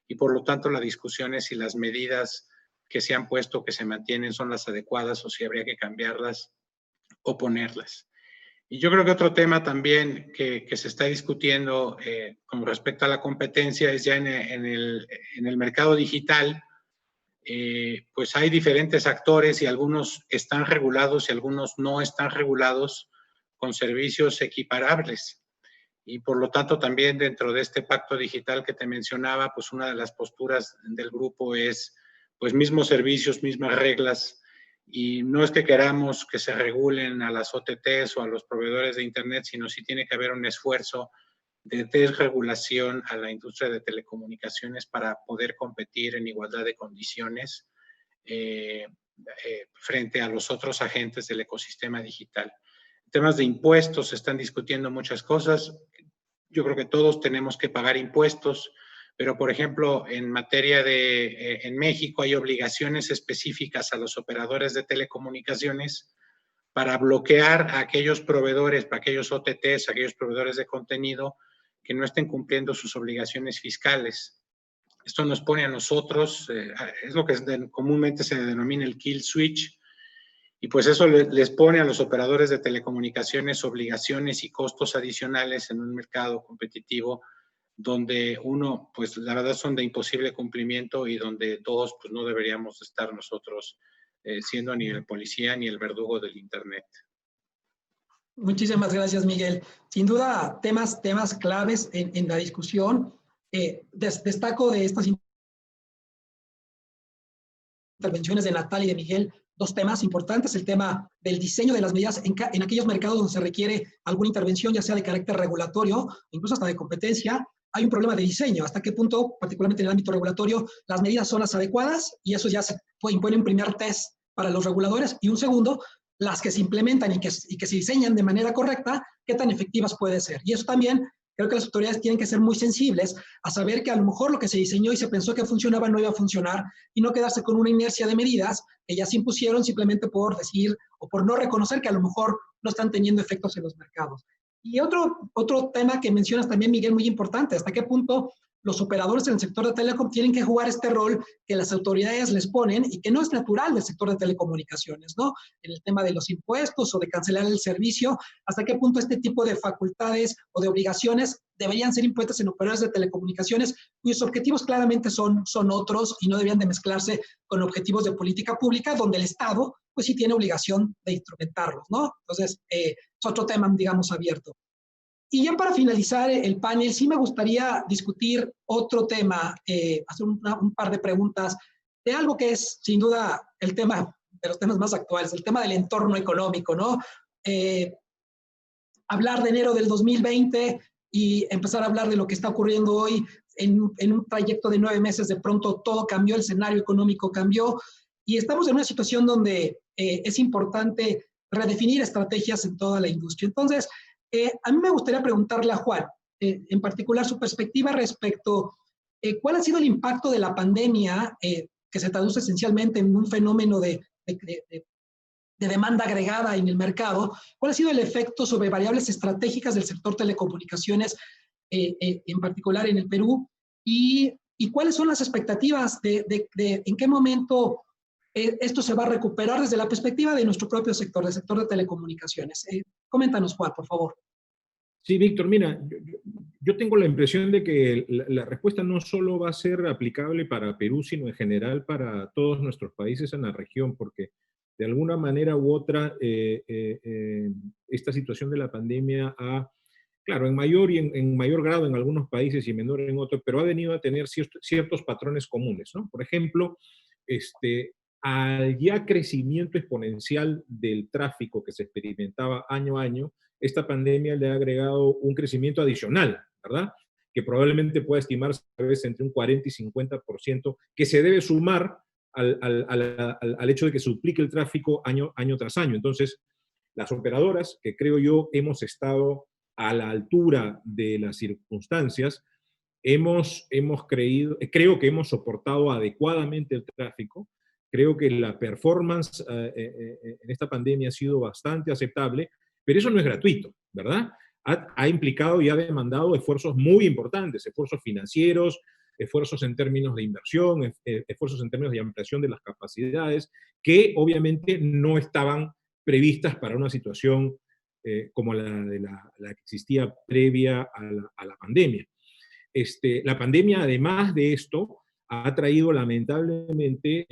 y por lo tanto la discusión es si las medidas que se han puesto, que se mantienen, son las adecuadas o si habría que cambiarlas o ponerlas. Y yo creo que otro tema también que se está discutiendo con respecto a la competencia es ya en el mercado digital, pues hay diferentes actores y algunos están regulados y algunos no están regulados con servicios equiparables. Y por lo tanto también dentro de este pacto digital que te mencionaba, pues una de las posturas del grupo es pues mismos servicios, mismas reglas, y no es que queramos que se regulen a las OTTs o a los proveedores de Internet, sino sí tiene que haber un esfuerzo de desregulación a la industria de telecomunicaciones para poder competir en igualdad de condiciones frente a los otros agentes del ecosistema digital. En temas de impuestos se están discutiendo muchas cosas. Yo creo que todos tenemos que pagar impuestos, pero por ejemplo, en materia en México hay obligaciones específicas a los operadores de telecomunicaciones para bloquear a aquellos proveedores, para aquellos OTTs, aquellos proveedores de contenido que no estén cumpliendo sus obligaciones fiscales. Esto nos pone a nosotros, es lo que comúnmente se denomina el kill switch, y pues eso les pone a los operadores de telecomunicaciones obligaciones y costos adicionales en un mercado competitivo donde uno, pues la verdad son de imposible cumplimiento y donde todos, pues no deberíamos estar nosotros siendo ni el policía ni el verdugo del Internet. Muchísimas gracias, Miguel. Sin duda, temas claves en la discusión. Destaco de estas intervenciones de Natalia y de Miguel dos temas importantes: el tema del diseño de las medidas en aquellos mercados donde se requiere alguna intervención, ya sea de carácter regulatorio, incluso hasta de competencia. Hay un problema de diseño, hasta qué punto, particularmente en el ámbito regulatorio, las medidas son las adecuadas, y eso ya se impone un primer test para los reguladores, y un segundo, las que se implementan y que se diseñan de manera correcta, qué tan efectivas puede ser. Y eso también creo que las autoridades tienen que ser muy sensibles a saber que a lo mejor lo que se diseñó y se pensó que funcionaba no iba a funcionar, y no quedarse con una inercia de medidas que ya se impusieron simplemente por decir o por no reconocer que a lo mejor no están teniendo efectos en los mercados. Y otro tema que mencionas también, Miguel, muy importante: hasta qué punto los operadores en el sector de telecom tienen que jugar este rol que las autoridades les ponen y que no es natural del sector de telecomunicaciones, ¿no? En el tema de los impuestos o de cancelar el servicio, hasta qué punto este tipo de facultades o de obligaciones deberían ser impuestas en operadores de telecomunicaciones cuyos objetivos claramente son otros y no deberían de mezclarse con objetivos de política pública, donde el Estado pues sí tiene obligación de instrumentarlos, ¿no? Entonces, es otro tema, digamos, abierto. Y ya para finalizar el panel, sí me gustaría discutir otro tema, hacer un par de preguntas de algo que es, sin duda, el tema de los temas más actuales, el tema del entorno económico, ¿no? Hablar de enero del 2020 y empezar a hablar de lo que está ocurriendo hoy en un trayecto de 9 meses, de pronto todo cambió, el escenario económico cambió, y estamos en una situación donde es importante redefinir estrategias en toda la industria. Entonces, a mí me gustaría preguntarle a Juan, en particular, su perspectiva respecto a cuál ha sido el impacto de la pandemia, que se traduce esencialmente en un fenómeno de demanda agregada en el mercado. ¿Cuál ha sido el efecto sobre variables estratégicas del sector telecomunicaciones, en particular en el Perú? ¿Y cuáles son las expectativas de en qué momento esto se va a recuperar desde la perspectiva de nuestro propio sector, del sector de telecomunicaciones? Coméntanos, Juan, por favor. Sí, Víctor, mira, yo tengo la impresión de que la respuesta no solo va a ser aplicable para Perú, sino en general para todos nuestros países en la región, porque de alguna manera u otra esta situación de la pandemia ha, claro, en mayor grado en algunos países y menor en otros, pero ha venido a tener ciertos patrones comunes, ¿no? Por ejemplo, al ya crecimiento exponencial del tráfico que se experimentaba año a año, esta pandemia le ha agregado un crecimiento adicional, ¿verdad? Que probablemente pueda estimarse a veces entre un 40 y 50%, que se debe sumar al hecho de que se duplique el tráfico año tras año. Entonces, las operadoras, que creo yo hemos estado a la altura de las circunstancias, creo que hemos soportado adecuadamente el tráfico. Creo que la performance en esta pandemia ha sido bastante aceptable, pero eso no es gratuito, ¿verdad? Ha implicado y ha demandado esfuerzos muy importantes, esfuerzos financieros, esfuerzos en términos de inversión, esfuerzos en términos de ampliación de las capacidades, que obviamente no estaban previstas para una situación como la que existía previa a la pandemia. La pandemia, además de esto, ha traído lamentablemente,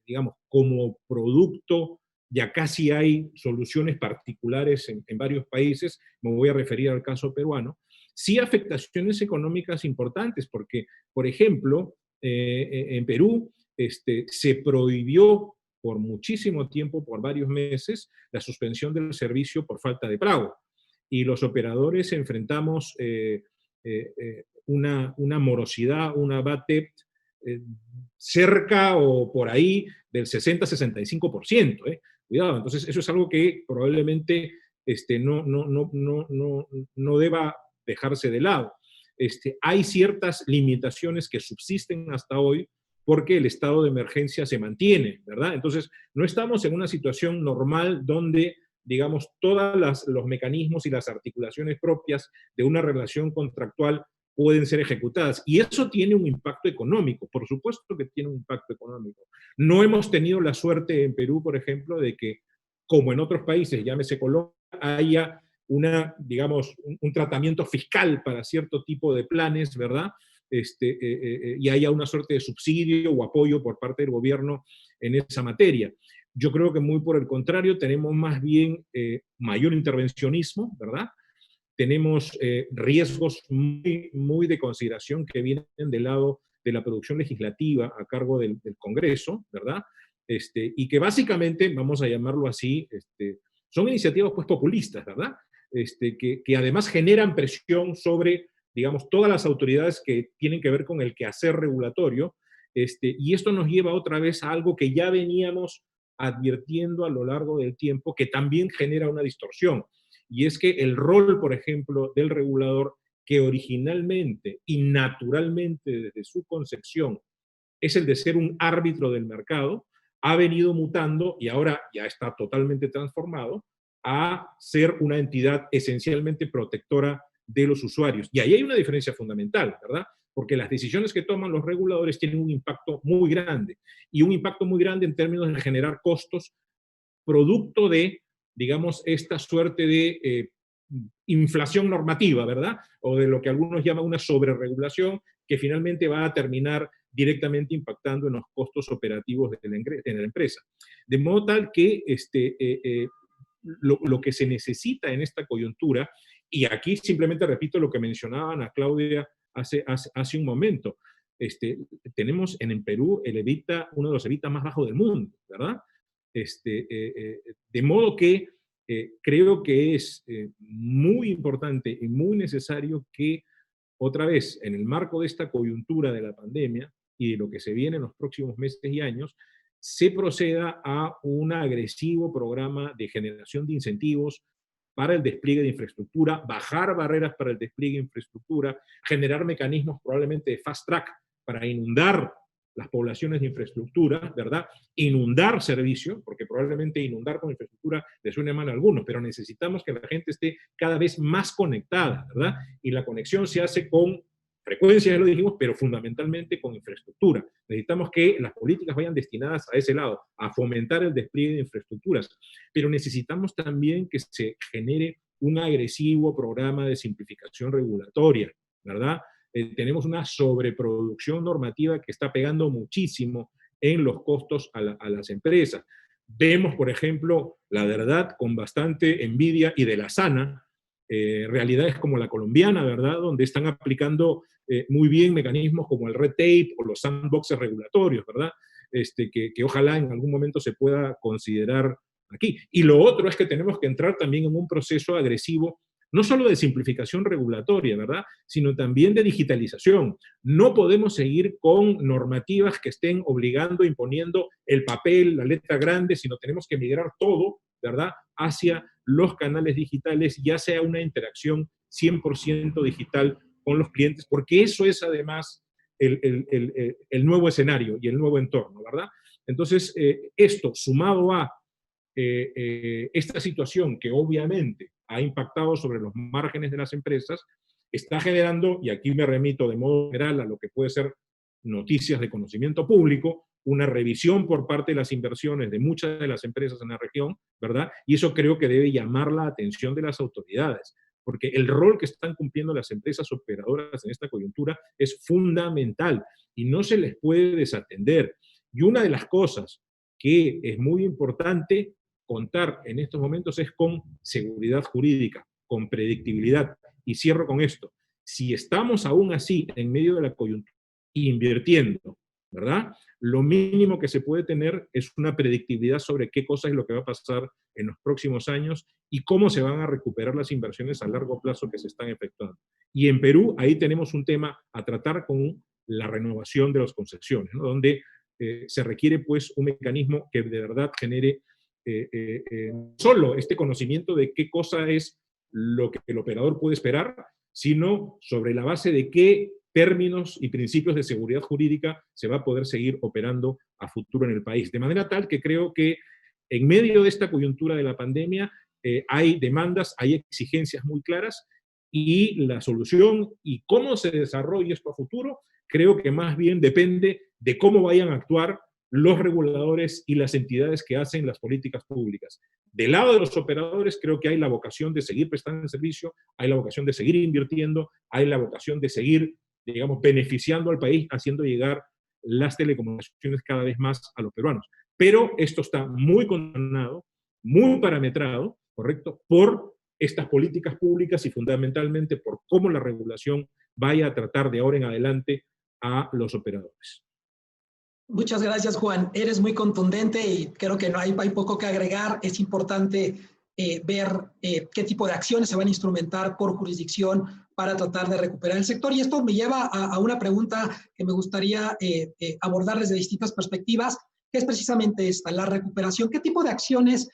digamos, como producto, ya casi hay soluciones particulares en varios países, me voy a referir al caso peruano, sí afectaciones económicas importantes, porque, por ejemplo, en Perú se prohibió por muchísimo tiempo, por varios meses, la suspensión del servicio por falta de pago. Y los operadores enfrentamos una morosidad, una bad debt cerca o por ahí del 60-65%. Cuidado, entonces eso es algo que probablemente no deba dejarse de lado. Hay ciertas limitaciones que subsisten hasta hoy porque el estado de emergencia se mantiene, ¿verdad? Entonces, no estamos en una situación normal donde digamos, todos los mecanismos y las articulaciones propias de una relación contractual pueden ser ejecutadas. Y eso tiene un impacto económico, por supuesto que tiene un impacto económico. No hemos tenido la suerte en Perú, por ejemplo, de que, como en otros países, llámese Colombia, haya digamos, un tratamiento fiscal para cierto tipo de planes, ¿verdad? Y haya una suerte de subsidio o apoyo por parte del gobierno en esa materia. Yo creo que muy por el contrario, tenemos más bien mayor intervencionismo, ¿verdad? Tenemos riesgos muy de consideración que vienen del lado de la producción legislativa a cargo del Congreso, ¿verdad? Y que básicamente, vamos a llamarlo así, son iniciativas pues populistas, ¿verdad? Que además generan presión sobre, digamos, todas las autoridades que tienen que ver con el quehacer regulatorio, y esto nos lleva otra vez a algo que ya veníamos advirtiendo a lo largo del tiempo, que también genera una distorsión, y es que el rol, por ejemplo, del regulador, que originalmente y naturalmente desde su concepción es el de ser un árbitro del mercado, ha venido mutando y ahora ya está totalmente transformado a ser una entidad esencialmente protectora de los usuarios. Y ahí hay una diferencia fundamental, ¿verdad? Porque las decisiones que toman los reguladores tienen un impacto muy grande, y un impacto muy grande en términos de generar costos producto de, digamos, esta suerte de inflación normativa, ¿verdad? O de lo que algunos llaman una sobreregulación, que finalmente va a terminar directamente impactando en los costos operativos de la empresa. De modo tal que lo que se necesita en esta coyuntura, y aquí simplemente repito lo que mencionaba Ana Claudia hace un momento, tenemos en Perú el EBITDA, uno de los EBITDA más bajos del mundo, ¿verdad? De modo que creo que es muy importante y muy necesario que, otra vez, en el marco de esta coyuntura de la pandemia y de lo que se viene en los próximos meses y años, se proceda a un agresivo programa de generación de incentivos para el despliegue de infraestructura, bajar barreras para el despliegue de infraestructura, generar mecanismos probablemente de fast track para inundar las poblaciones de infraestructura, ¿verdad? Inundar servicio, porque probablemente inundar con infraestructura le suene mal a algunos, pero necesitamos que la gente esté cada vez más conectada, ¿verdad? Y la conexión se hace con frecuencia, ya lo dijimos, pero fundamentalmente con infraestructura. Necesitamos que las políticas vayan destinadas a ese lado, a fomentar el despliegue de infraestructuras, pero necesitamos también que se genere un agresivo programa de simplificación regulatoria, ¿verdad? Tenemos una sobreproducción normativa que está pegando muchísimo en los costos a las empresas. Vemos, por ejemplo, la verdad, con bastante envidia y de la sana, realidades como la colombiana, ¿verdad?, donde están aplicando muy bien mecanismos como el red tape o los sandboxes regulatorios, ¿verdad?, que ojalá en algún momento se pueda considerar aquí. Y lo otro es que tenemos que entrar también en un proceso agresivo, no solo de simplificación regulatoria, ¿verdad?, sino también de digitalización. No podemos seguir con normativas que estén obligando, imponiendo el papel, la letra grande, sino tenemos que migrar todo, ¿verdad?, hacia los canales digitales, ya sea una interacción 100% digital con los clientes, porque eso es además el nuevo escenario y el nuevo entorno, ¿verdad? Entonces, esto sumado a esta situación que obviamente ha impactado sobre los márgenes de las empresas, está generando, y aquí me remito de modo general a lo que puede ser noticias de conocimiento público, una revisión por parte de las inversiones de muchas de las empresas en la región, ¿verdad? Y eso creo que debe llamar la atención de las autoridades, porque el rol que están cumpliendo las empresas operadoras en esta coyuntura es fundamental y no se les puede desatender. Y una de las cosas que es muy importante contar en estos momentos es con seguridad jurídica, con predictibilidad. Y cierro con esto. Si estamos aún así en medio de la coyuntura invirtiendo, ¿verdad?, lo mínimo que se puede tener es una predictibilidad sobre qué cosa es lo que va a pasar en los próximos años y cómo se van a recuperar las inversiones a largo plazo que se están efectuando. Y en Perú, ahí tenemos un tema a tratar con la renovación de las concesiones, ¿no?, donde se requiere pues un mecanismo que de verdad genere solo este conocimiento de qué cosa es lo que el operador puede esperar, sino sobre la base de qué términos y principios de seguridad jurídica se va a poder seguir operando a futuro en el país. De manera tal que creo que en medio de esta coyuntura de la pandemia hay demandas, hay exigencias muy claras, y la solución y cómo se desarrolle esto a futuro, creo que más bien depende de cómo vayan a actuar los reguladores y las entidades que hacen las políticas públicas. Del lado de los operadores, creo que hay la vocación de seguir prestando el servicio, hay la vocación de seguir invirtiendo, hay la vocación de seguir, digamos, beneficiando al país, haciendo llegar las telecomunicaciones cada vez más a los peruanos. Pero esto está muy condicionado, muy parametrado, ¿correcto?, por estas políticas públicas y fundamentalmente por cómo la regulación vaya a tratar de ahora en adelante a los operadores. Muchas gracias, Juan. Eres muy contundente y creo que no hay poco que agregar. Es importante ver qué tipo de acciones se van a instrumentar por jurisdicción para tratar de recuperar el sector. Y esto me lleva a una pregunta que me gustaría abordar desde distintas perspectivas, que es precisamente esta, la recuperación. ¿Qué tipo de acciones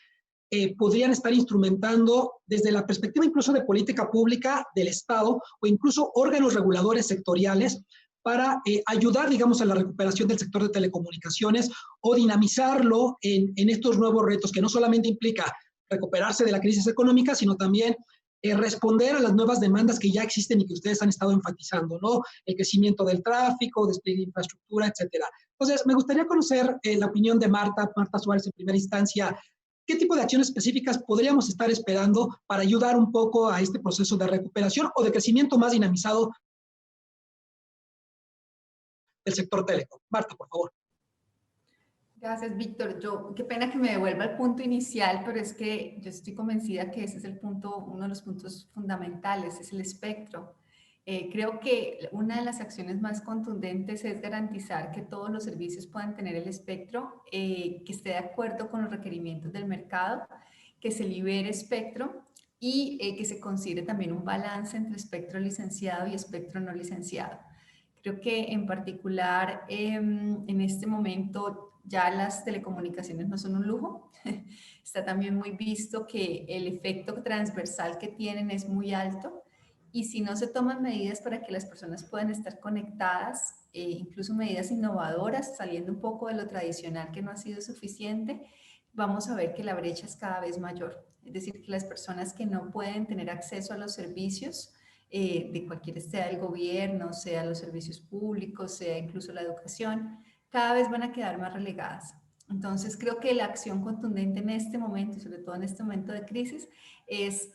podrían estar instrumentando desde la perspectiva incluso de política pública del Estado o incluso órganos reguladores sectoriales para ayudar, digamos, a la recuperación del sector de telecomunicaciones o dinamizarlo en estos nuevos retos que no solamente implica recuperarse de la crisis económica, sino también responder a las nuevas demandas que ya existen y que ustedes han estado enfatizando, ¿no? El crecimiento del tráfico, despliegue de infraestructura, etcétera. Entonces, me gustaría conocer la opinión de Marta Suárez en primera instancia. ¿Qué tipo de acciones específicas podríamos estar esperando para ayudar un poco a este proceso de recuperación o de crecimiento más dinamizado del sector telecom? Marta, por favor. Gracias, Víctor. Qué pena que me devuelva al punto inicial, pero es que yo estoy convencida que ese es el punto, uno de los puntos fundamentales, es el espectro. Creo que una de las acciones más contundentes es garantizar que todos los servicios puedan tener el espectro, que esté de acuerdo con los requerimientos del mercado, que se libere espectro y que se considere también un balance entre espectro licenciado y espectro no licenciado. Creo que en particular en este momento ya las telecomunicaciones no son un lujo. Está también muy visto que el efecto transversal que tienen es muy alto. Y si no se toman medidas para que las personas puedan estar conectadas, incluso medidas innovadoras, saliendo un poco de lo tradicional que no ha sido suficiente, vamos a ver que la brecha es cada vez mayor. Es decir, que las personas que no pueden tener acceso a los servicios, de cualquier, sea el gobierno, sea los servicios públicos, sea incluso la educación, cada vez van a quedar más relegadas. Entonces, creo que la acción contundente en este momento, y sobre todo en este momento de crisis, es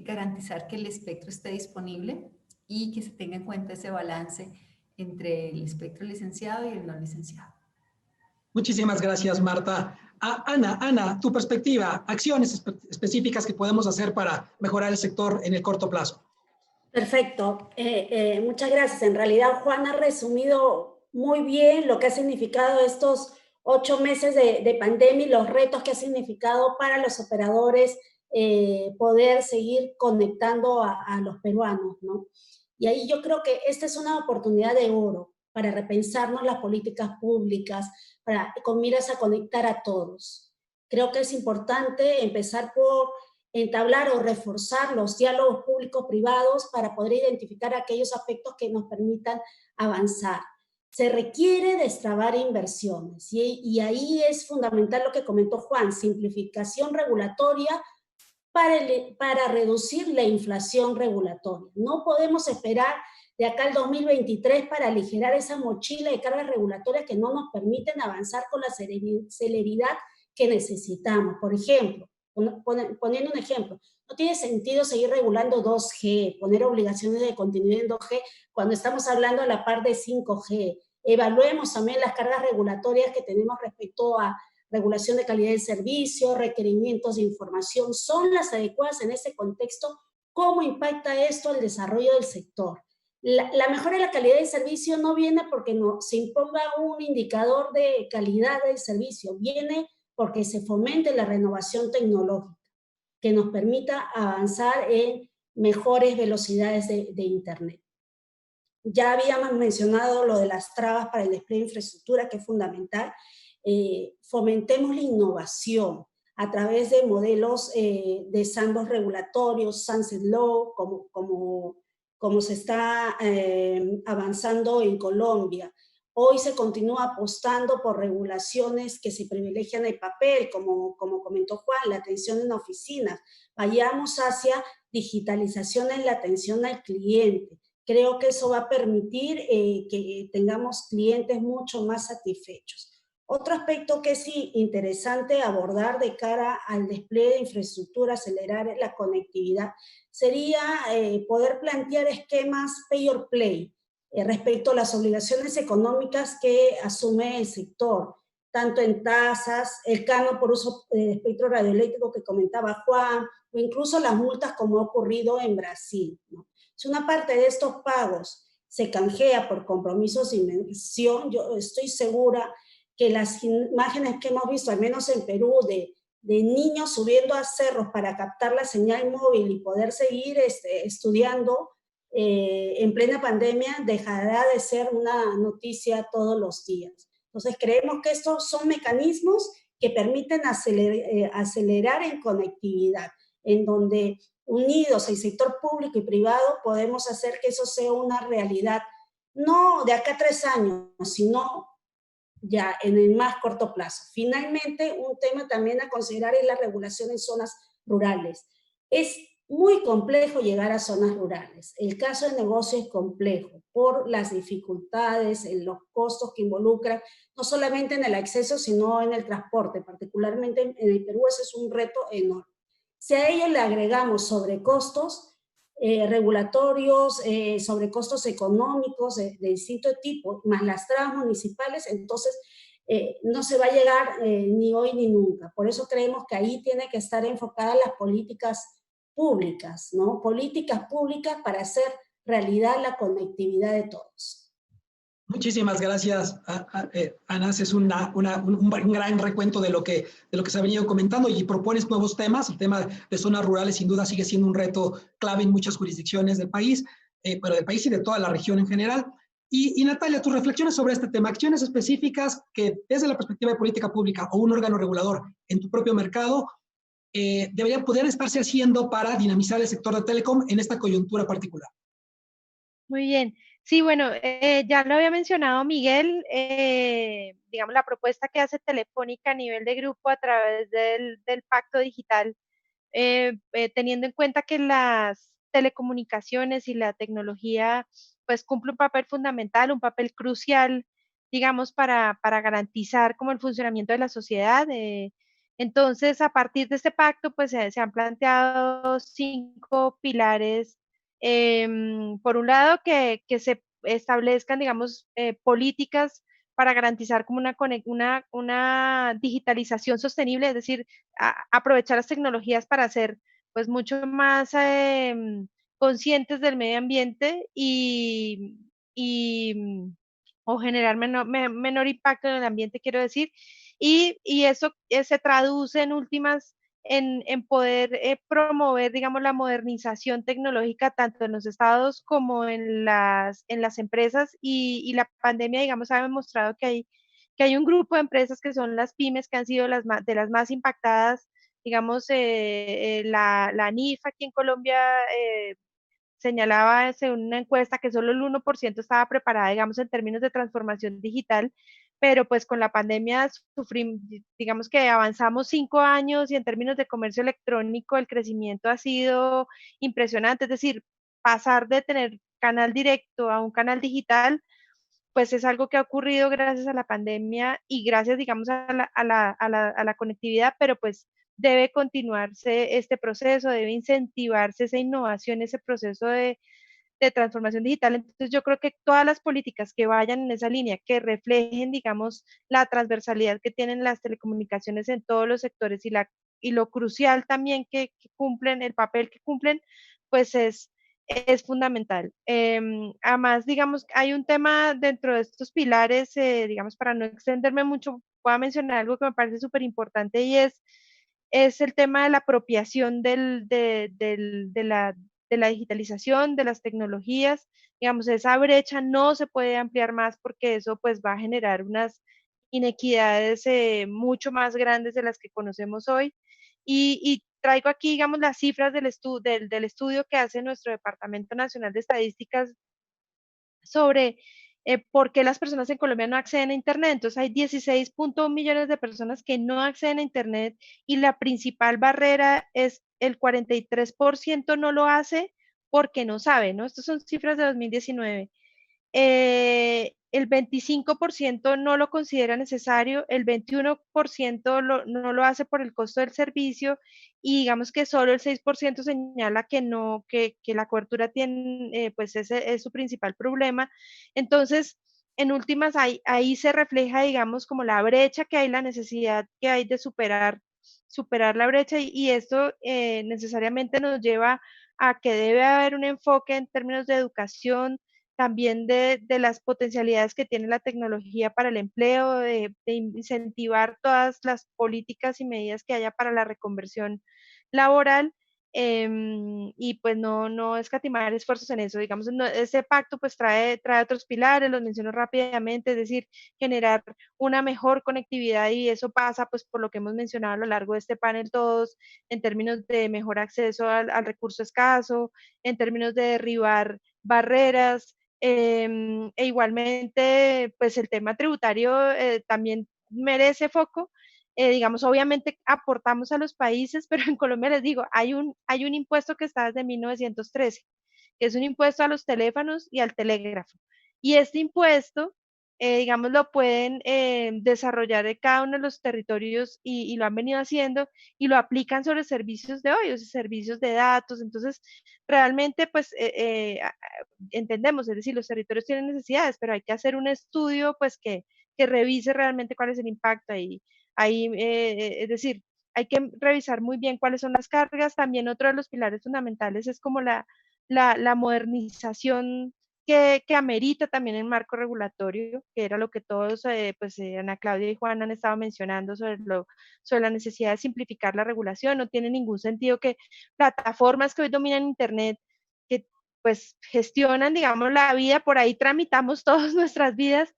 garantizar que el espectro esté disponible y que se tenga en cuenta ese balance entre el espectro licenciado y el no licenciado. Muchísimas gracias, Marta. Ana, tu perspectiva, acciones específicas que podemos hacer para mejorar el sector en el corto plazo. Perfecto, muchas gracias. En realidad, Juan ha resumido muy bien lo que ha significado estos 8 meses de pandemia y los retos que ha significado para los operadores poder seguir conectando a los peruanos, ¿no? Y ahí yo creo que esta es una oportunidad de oro para repensarnos las políticas públicas, con miras a conectar a todos. Creo que es importante empezar por entablar o reforzar los diálogos público-privados para poder identificar aquellos aspectos que nos permitan avanzar. Se requiere destrabar inversiones y ahí es fundamental lo que comentó Juan, simplificación regulatoria para reducir la inflación regulatoria. No podemos esperar de acá al 2023 para aligerar esa mochila de cargas regulatorias que no nos permiten avanzar con la celeridad que necesitamos. Por ejemplo, poniendo un ejemplo, no tiene sentido seguir regulando 2G, poner obligaciones de continuidad en 2G cuando estamos hablando a la par de 5G. Evaluemos también las cargas regulatorias que tenemos respecto a regulación de calidad del servicio, requerimientos de información, ¿son las adecuadas en ese contexto? ¿Cómo impacta esto al desarrollo del sector? La mejora de la calidad del servicio no viene porque no se imponga un indicador de calidad del servicio, viene porque se fomente la renovación tecnológica, que nos permita avanzar en mejores velocidades de Internet. Ya habíamos mencionado lo de las trabas para el despliegue de infraestructura, que es fundamental. Fomentemos la innovación a través de modelos de sandbox regulatorios, Sunset Law, como se está avanzando en Colombia, Hoy se continúa apostando por regulaciones que se privilegian el papel, como comentó Juan, la atención en oficinas. Vayamos hacia digitalización en la atención al cliente. Creo que eso va a permitir que tengamos clientes mucho más satisfechos. Otro aspecto que es interesante abordar de cara al despliegue de infraestructura, acelerar la conectividad, sería poder plantear esquemas pay or play respecto a las obligaciones económicas que asume el sector, tanto en tasas, el canon por uso de espectro radioeléctrico que comentaba Juan, o incluso las multas como ha ocurrido en Brasil, ¿no? Si una parte de estos pagos se canjea por compromisos de inversión, yo estoy segura que las imágenes que hemos visto, al menos en Perú, de niños subiendo a cerros para captar la señal móvil y poder seguir estudiando en plena pandemia, dejará de ser una noticia todos los días. Entonces, creemos que estos son mecanismos que permiten acelerar en conectividad, en donde unidos el sector público y privado podemos hacer que eso sea una realidad, no de acá a 3 años, sino ya en el más corto plazo. Finalmente, un tema también a considerar es la regulación en zonas rurales. Es muy complejo llegar a zonas rurales. El caso de negocio es complejo por las dificultades, en los costos que involucran, no solamente en el acceso, sino en el transporte. Particularmente en el Perú ese es un reto enorme. Si a ello le agregamos sobrecostos regulatorios, sobrecostos económicos de distinto tipo, más las trabas municipales, entonces no se va a llegar ni hoy ni nunca. Por eso creemos que ahí tiene que estar enfocadas las políticas públicas, ¿no? Políticas públicas para hacer realidad la conectividad de todos. Muchísimas gracias, Ana. Es un gran recuento de lo que se ha venido comentando y propones nuevos temas. El tema de zonas rurales sin duda sigue siendo un reto clave en muchas jurisdicciones del país, pero del país y de toda la región en general. Y Natalia, tus reflexiones sobre este tema, acciones específicas que desde la perspectiva de política pública o un órgano regulador en tu propio mercado deberían poder estarse haciendo para dinamizar el sector de telecom en esta coyuntura particular. Muy bien. Sí, bueno, ya lo había mencionado Miguel, digamos, la propuesta que hace Telefónica a nivel de grupo a través del Pacto Digital, teniendo en cuenta que las telecomunicaciones y la tecnología, pues, cumple un papel fundamental, un papel crucial, digamos, para garantizar como el funcionamiento de la sociedad. Entonces, a partir de este pacto, pues, se han planteado 5 pilares por un lado, que se establezcan, digamos, políticas para garantizar como una digitalización sostenible, es decir, aprovechar las tecnologías para ser pues mucho más conscientes del medio ambiente o generar menor impacto en el ambiente, quiero decir, y eso se traduce en últimas en poder promover, digamos, la modernización tecnológica tanto en los estados como en las empresas y la pandemia, digamos, ha demostrado que hay un grupo de empresas que son las pymes que han sido de las más impactadas, digamos, la ANIF aquí en Colombia señalaba según una encuesta que solo el 1% estaba preparada, digamos, en términos de transformación digital, pero pues con la pandemia sufrimos, digamos que avanzamos 5 años y en términos de comercio electrónico el crecimiento ha sido impresionante, es decir, pasar de tener canal directo a un canal digital, pues es algo que ha ocurrido gracias a la pandemia y gracias, digamos, a la conectividad, pero pues debe continuarse este proceso, debe incentivarse esa innovación, ese proceso de transformación digital. Entonces yo creo que todas las políticas que vayan en esa línea, que reflejen, digamos, la transversalidad que tienen las telecomunicaciones en todos los sectores y lo crucial también que cumplen, el papel que cumplen, pues es fundamental. Además, digamos, hay un tema dentro de estos pilares, digamos, para no extenderme mucho, voy a mencionar algo que me parece súper importante y es el tema de la apropiación de la digitalización, de las tecnologías. Digamos, esa brecha no se puede ampliar más porque eso pues va a generar unas inequidades mucho más grandes de las que conocemos hoy. Y traigo aquí, digamos, las cifras del estudio que hace nuestro Departamento Nacional de Estadísticas sobre ¿por qué las personas en Colombia no acceden a Internet? Entonces hay 16.1 millones de personas que no acceden a Internet y la principal barrera es el 43% no lo hace porque no sabe, ¿no? Estas son cifras de 2019. El 25% no lo considera necesario, el 21% no lo hace por el costo del servicio y digamos que solo el 6% señala que no, que la cobertura tiene, pues ese es su principal problema. Entonces, en últimas, ahí se refleja, digamos, como la brecha que hay, la necesidad que hay de superar la brecha y esto necesariamente nos lleva a que debe haber un enfoque en términos de educación, también de las potencialidades que tiene la tecnología para el empleo, de incentivar todas las políticas y medidas que haya para la reconversión laboral, y pues no escatimar esfuerzos en eso. Digamos, ese pacto pues trae otros pilares, los menciono rápidamente, es decir, generar una mejor conectividad y eso pasa pues por lo que hemos mencionado a lo largo de este panel todos, en términos de mejor acceso al recurso escaso, en términos de derribar barreras, e igualmente, pues el tema tributario también merece foco. Digamos, obviamente aportamos a los países, pero en Colombia les digo, hay un impuesto que está desde 1913, que es un impuesto a los teléfonos y al telégrafo. Y este impuesto, digamos, lo pueden desarrollar en cada uno de los territorios y lo han venido haciendo y lo aplican sobre servicios de hoy, o sea, servicios de datos. Entonces, realmente, pues, entendemos, es decir, los territorios tienen necesidades, pero hay que hacer un estudio, pues, que revise realmente cuál es el impacto ahí, es decir, hay que revisar muy bien cuáles son las cargas. También otro de los pilares fundamentales es como la modernización que amerita también el marco regulatorio, que era lo que todos, pues Ana Claudia y Juan han estado mencionando sobre la necesidad de simplificar la regulación. No tiene ningún sentido que plataformas que hoy dominan Internet, que pues gestionan, digamos, la vida, por ahí tramitamos todas nuestras vidas,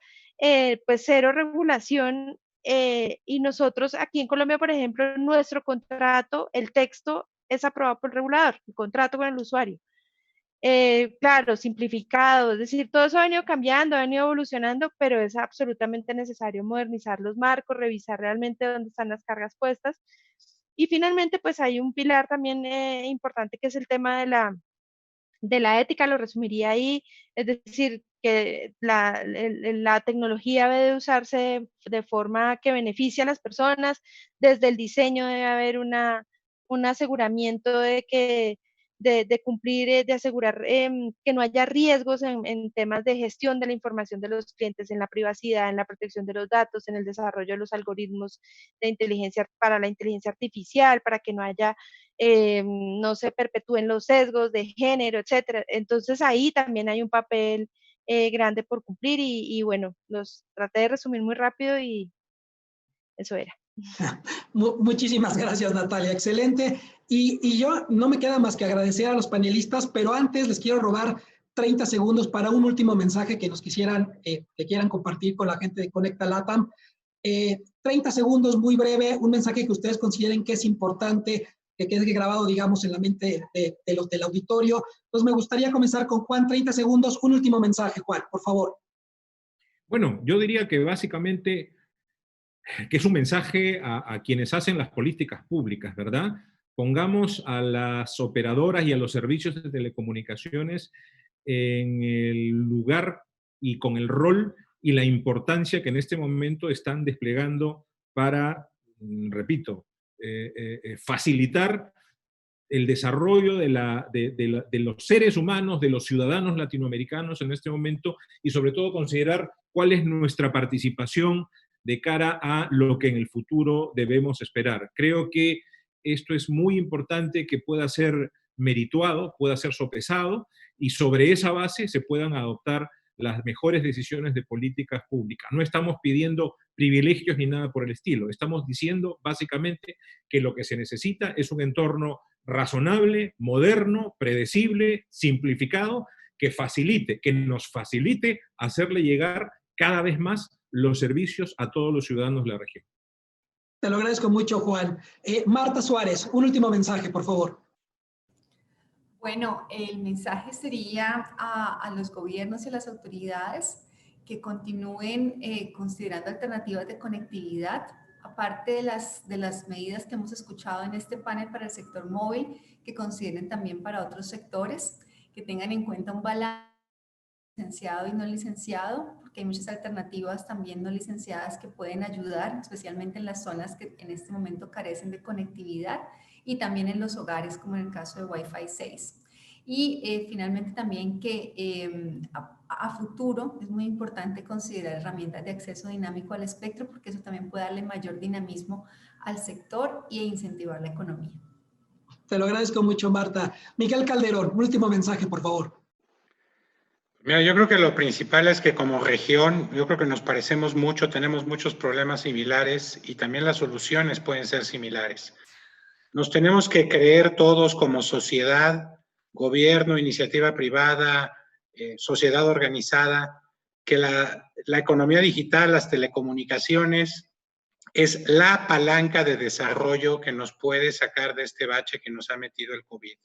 pues cero regulación. Y nosotros aquí en Colombia, por ejemplo, nuestro contrato, el texto es aprobado por el regulador, el contrato con el usuario. Claro, simplificado, es decir, todo eso ha venido cambiando, ha venido evolucionando, pero es absolutamente necesario modernizar los marcos, revisar realmente dónde están las cargas puestas. Y finalmente, pues hay un pilar también importante que es el tema de la ética, lo resumiría ahí, es decir, que la tecnología debe usarse de forma que beneficie a las personas, desde el diseño debe haber un aseguramiento de cumplir, de asegurar que no haya riesgos en temas de gestión de la información de los clientes, en la privacidad, en la protección de los datos, en el desarrollo de los algoritmos de inteligencia para la inteligencia artificial, para que no haya no se perpetúen los sesgos de género, etcétera. Entonces ahí también hay un papel grande por cumplir y bueno, los traté de resumir muy rápido y eso era. Muchísimas gracias, Natalia, excelente. Y yo no me queda más que agradecer a los panelistas, pero antes les quiero robar 30 segundos para un último mensaje que nos que quieran compartir con la gente de Conecta LATAM. 30 segundos, muy breve, un mensaje que ustedes consideren que es importante, que quede grabado, digamos, en la mente de los del auditorio. Entonces me gustaría comenzar con Juan, 30 segundos, un último mensaje, Juan, por favor. Bueno, yo diría que básicamente que es un mensaje a quienes hacen las políticas públicas, ¿verdad? Pongamos a las operadoras y a los servicios de telecomunicaciones en el lugar y con el rol y la importancia que en este momento están desplegando para, repito, facilitar el desarrollo de los seres humanos, de los ciudadanos latinoamericanos en este momento y sobre todo considerar cuál es nuestra participación de cara a lo que en el futuro debemos esperar. Creo que esto es muy importante que pueda ser merituado, pueda ser sopesado y sobre esa base se puedan adoptar las mejores decisiones de políticas públicas. No estamos pidiendo privilegios ni nada por el estilo. Estamos diciendo básicamente que lo que se necesita es un entorno razonable, moderno, predecible, simplificado, que nos facilite hacerle llegar cada vez más los servicios a todos los ciudadanos de la región. Te lo agradezco mucho, Juan. Marta Suárez, un último mensaje, por favor. Bueno, el mensaje sería a los gobiernos y a las autoridades que continúen considerando alternativas de conectividad, aparte de las medidas que hemos escuchado en este panel para el sector móvil, que consideren también para otros sectores, que tengan en cuenta un balance licenciado y no licenciado, porque hay muchas alternativas también no licenciadas que pueden ayudar, especialmente en las zonas que en este momento carecen de conectividad y también en los hogares, como en el caso de Wi-Fi 6. Y finalmente también que a futuro es muy importante considerar herramientas de acceso dinámico al espectro, porque eso también puede darle mayor dinamismo al sector e incentivar la economía. Te lo agradezco mucho, Marta. Miguel Calderón, último mensaje, por favor. Mira, yo creo que lo principal es que como región, yo creo que nos parecemos mucho, tenemos muchos problemas similares y también las soluciones pueden ser similares. Nos tenemos que creer todos como sociedad, gobierno, iniciativa privada, sociedad organizada, que la economía digital, las telecomunicaciones, es la palanca de desarrollo que nos puede sacar de este bache que nos ha metido el COVID.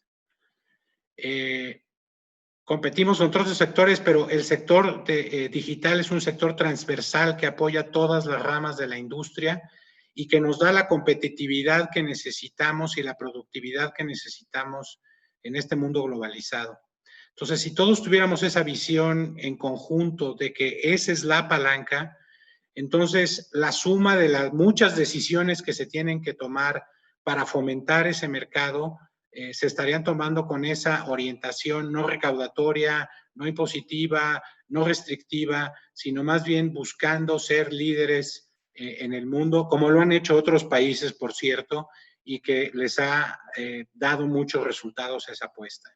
Competimos con otros sectores, pero el sector digital es un sector transversal que apoya todas las ramas de la industria y que nos da la competitividad que necesitamos y la productividad que necesitamos en este mundo globalizado. Entonces, si todos tuviéramos esa visión en conjunto de que esa es la palanca, entonces la suma de las muchas decisiones que se tienen que tomar para fomentar ese mercado se estarían tomando con esa orientación no recaudatoria, no impositiva, no restrictiva, sino más bien buscando ser líderes en el mundo, como lo han hecho otros países, por cierto, y que les ha dado muchos resultados esa apuesta.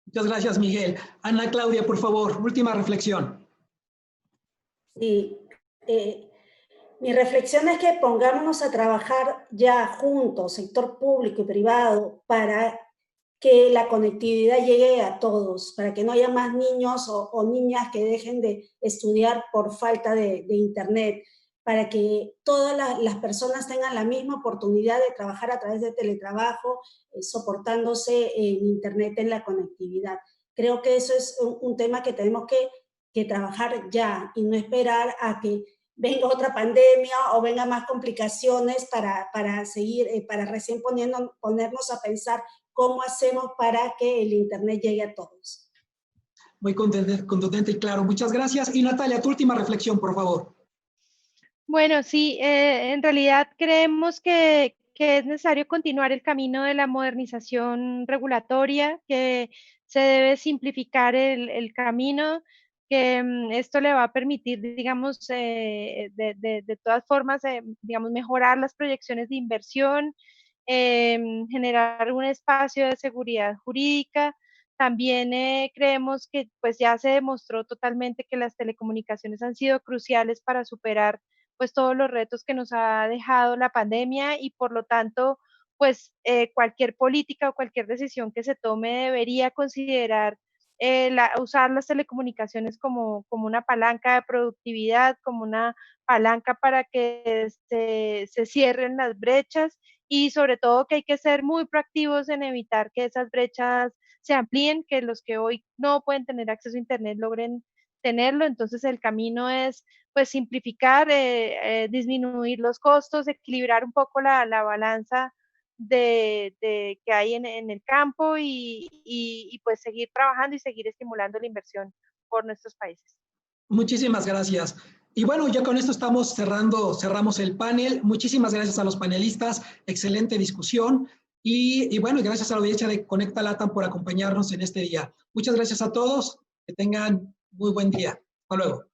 Muchas gracias, Miguel. Ana Claudia, por favor, última reflexión. Sí, mi reflexión es que pongámonos a trabajar ya juntos, sector público y privado, para que la conectividad llegue a todos, para que no haya más niños o niñas que dejen de estudiar por falta de internet, para que todas las personas tengan la misma oportunidad de trabajar a través de teletrabajo, soportándose en internet, en la conectividad. Creo que eso es un tema que tenemos que trabajar ya y no esperar a que venga otra pandemia o venga más complicaciones para seguir, para recién ponernos a pensar cómo hacemos para que el internet llegue a todos. Muy contundente y claro. Muchas gracias. Y Natalia, tu última reflexión, por favor. Bueno, sí, en realidad creemos que es necesario continuar el camino de la modernización regulatoria, que se debe simplificar el camino, que esto le va a permitir, digamos, de todas formas, digamos, mejorar las proyecciones de inversión, generar un espacio de seguridad jurídica. También creemos que pues ya se demostró totalmente que las telecomunicaciones han sido cruciales para superar pues todos los retos que nos ha dejado la pandemia y por lo tanto pues cualquier política o cualquier decisión que se tome debería considerar usar las telecomunicaciones como una palanca de productividad, como una palanca para que se cierren las brechas y sobre todo que hay que ser muy proactivos en evitar que esas brechas se amplíen, que los que hoy no pueden tener acceso a Internet logren tenerlo. Entonces el camino es pues simplificar, disminuir los costos, equilibrar un poco la balanza que hay en el campo y pues seguir trabajando y seguir estimulando la inversión por nuestros países. Muchísimas gracias. Y bueno, ya con esto cerramos el panel. Muchísimas gracias a los panelistas, excelente discusión. Y bueno, gracias a la audiencia de Conecta LATAM por acompañarnos en este día. Muchas gracias a todos, que tengan muy buen día. Hasta luego.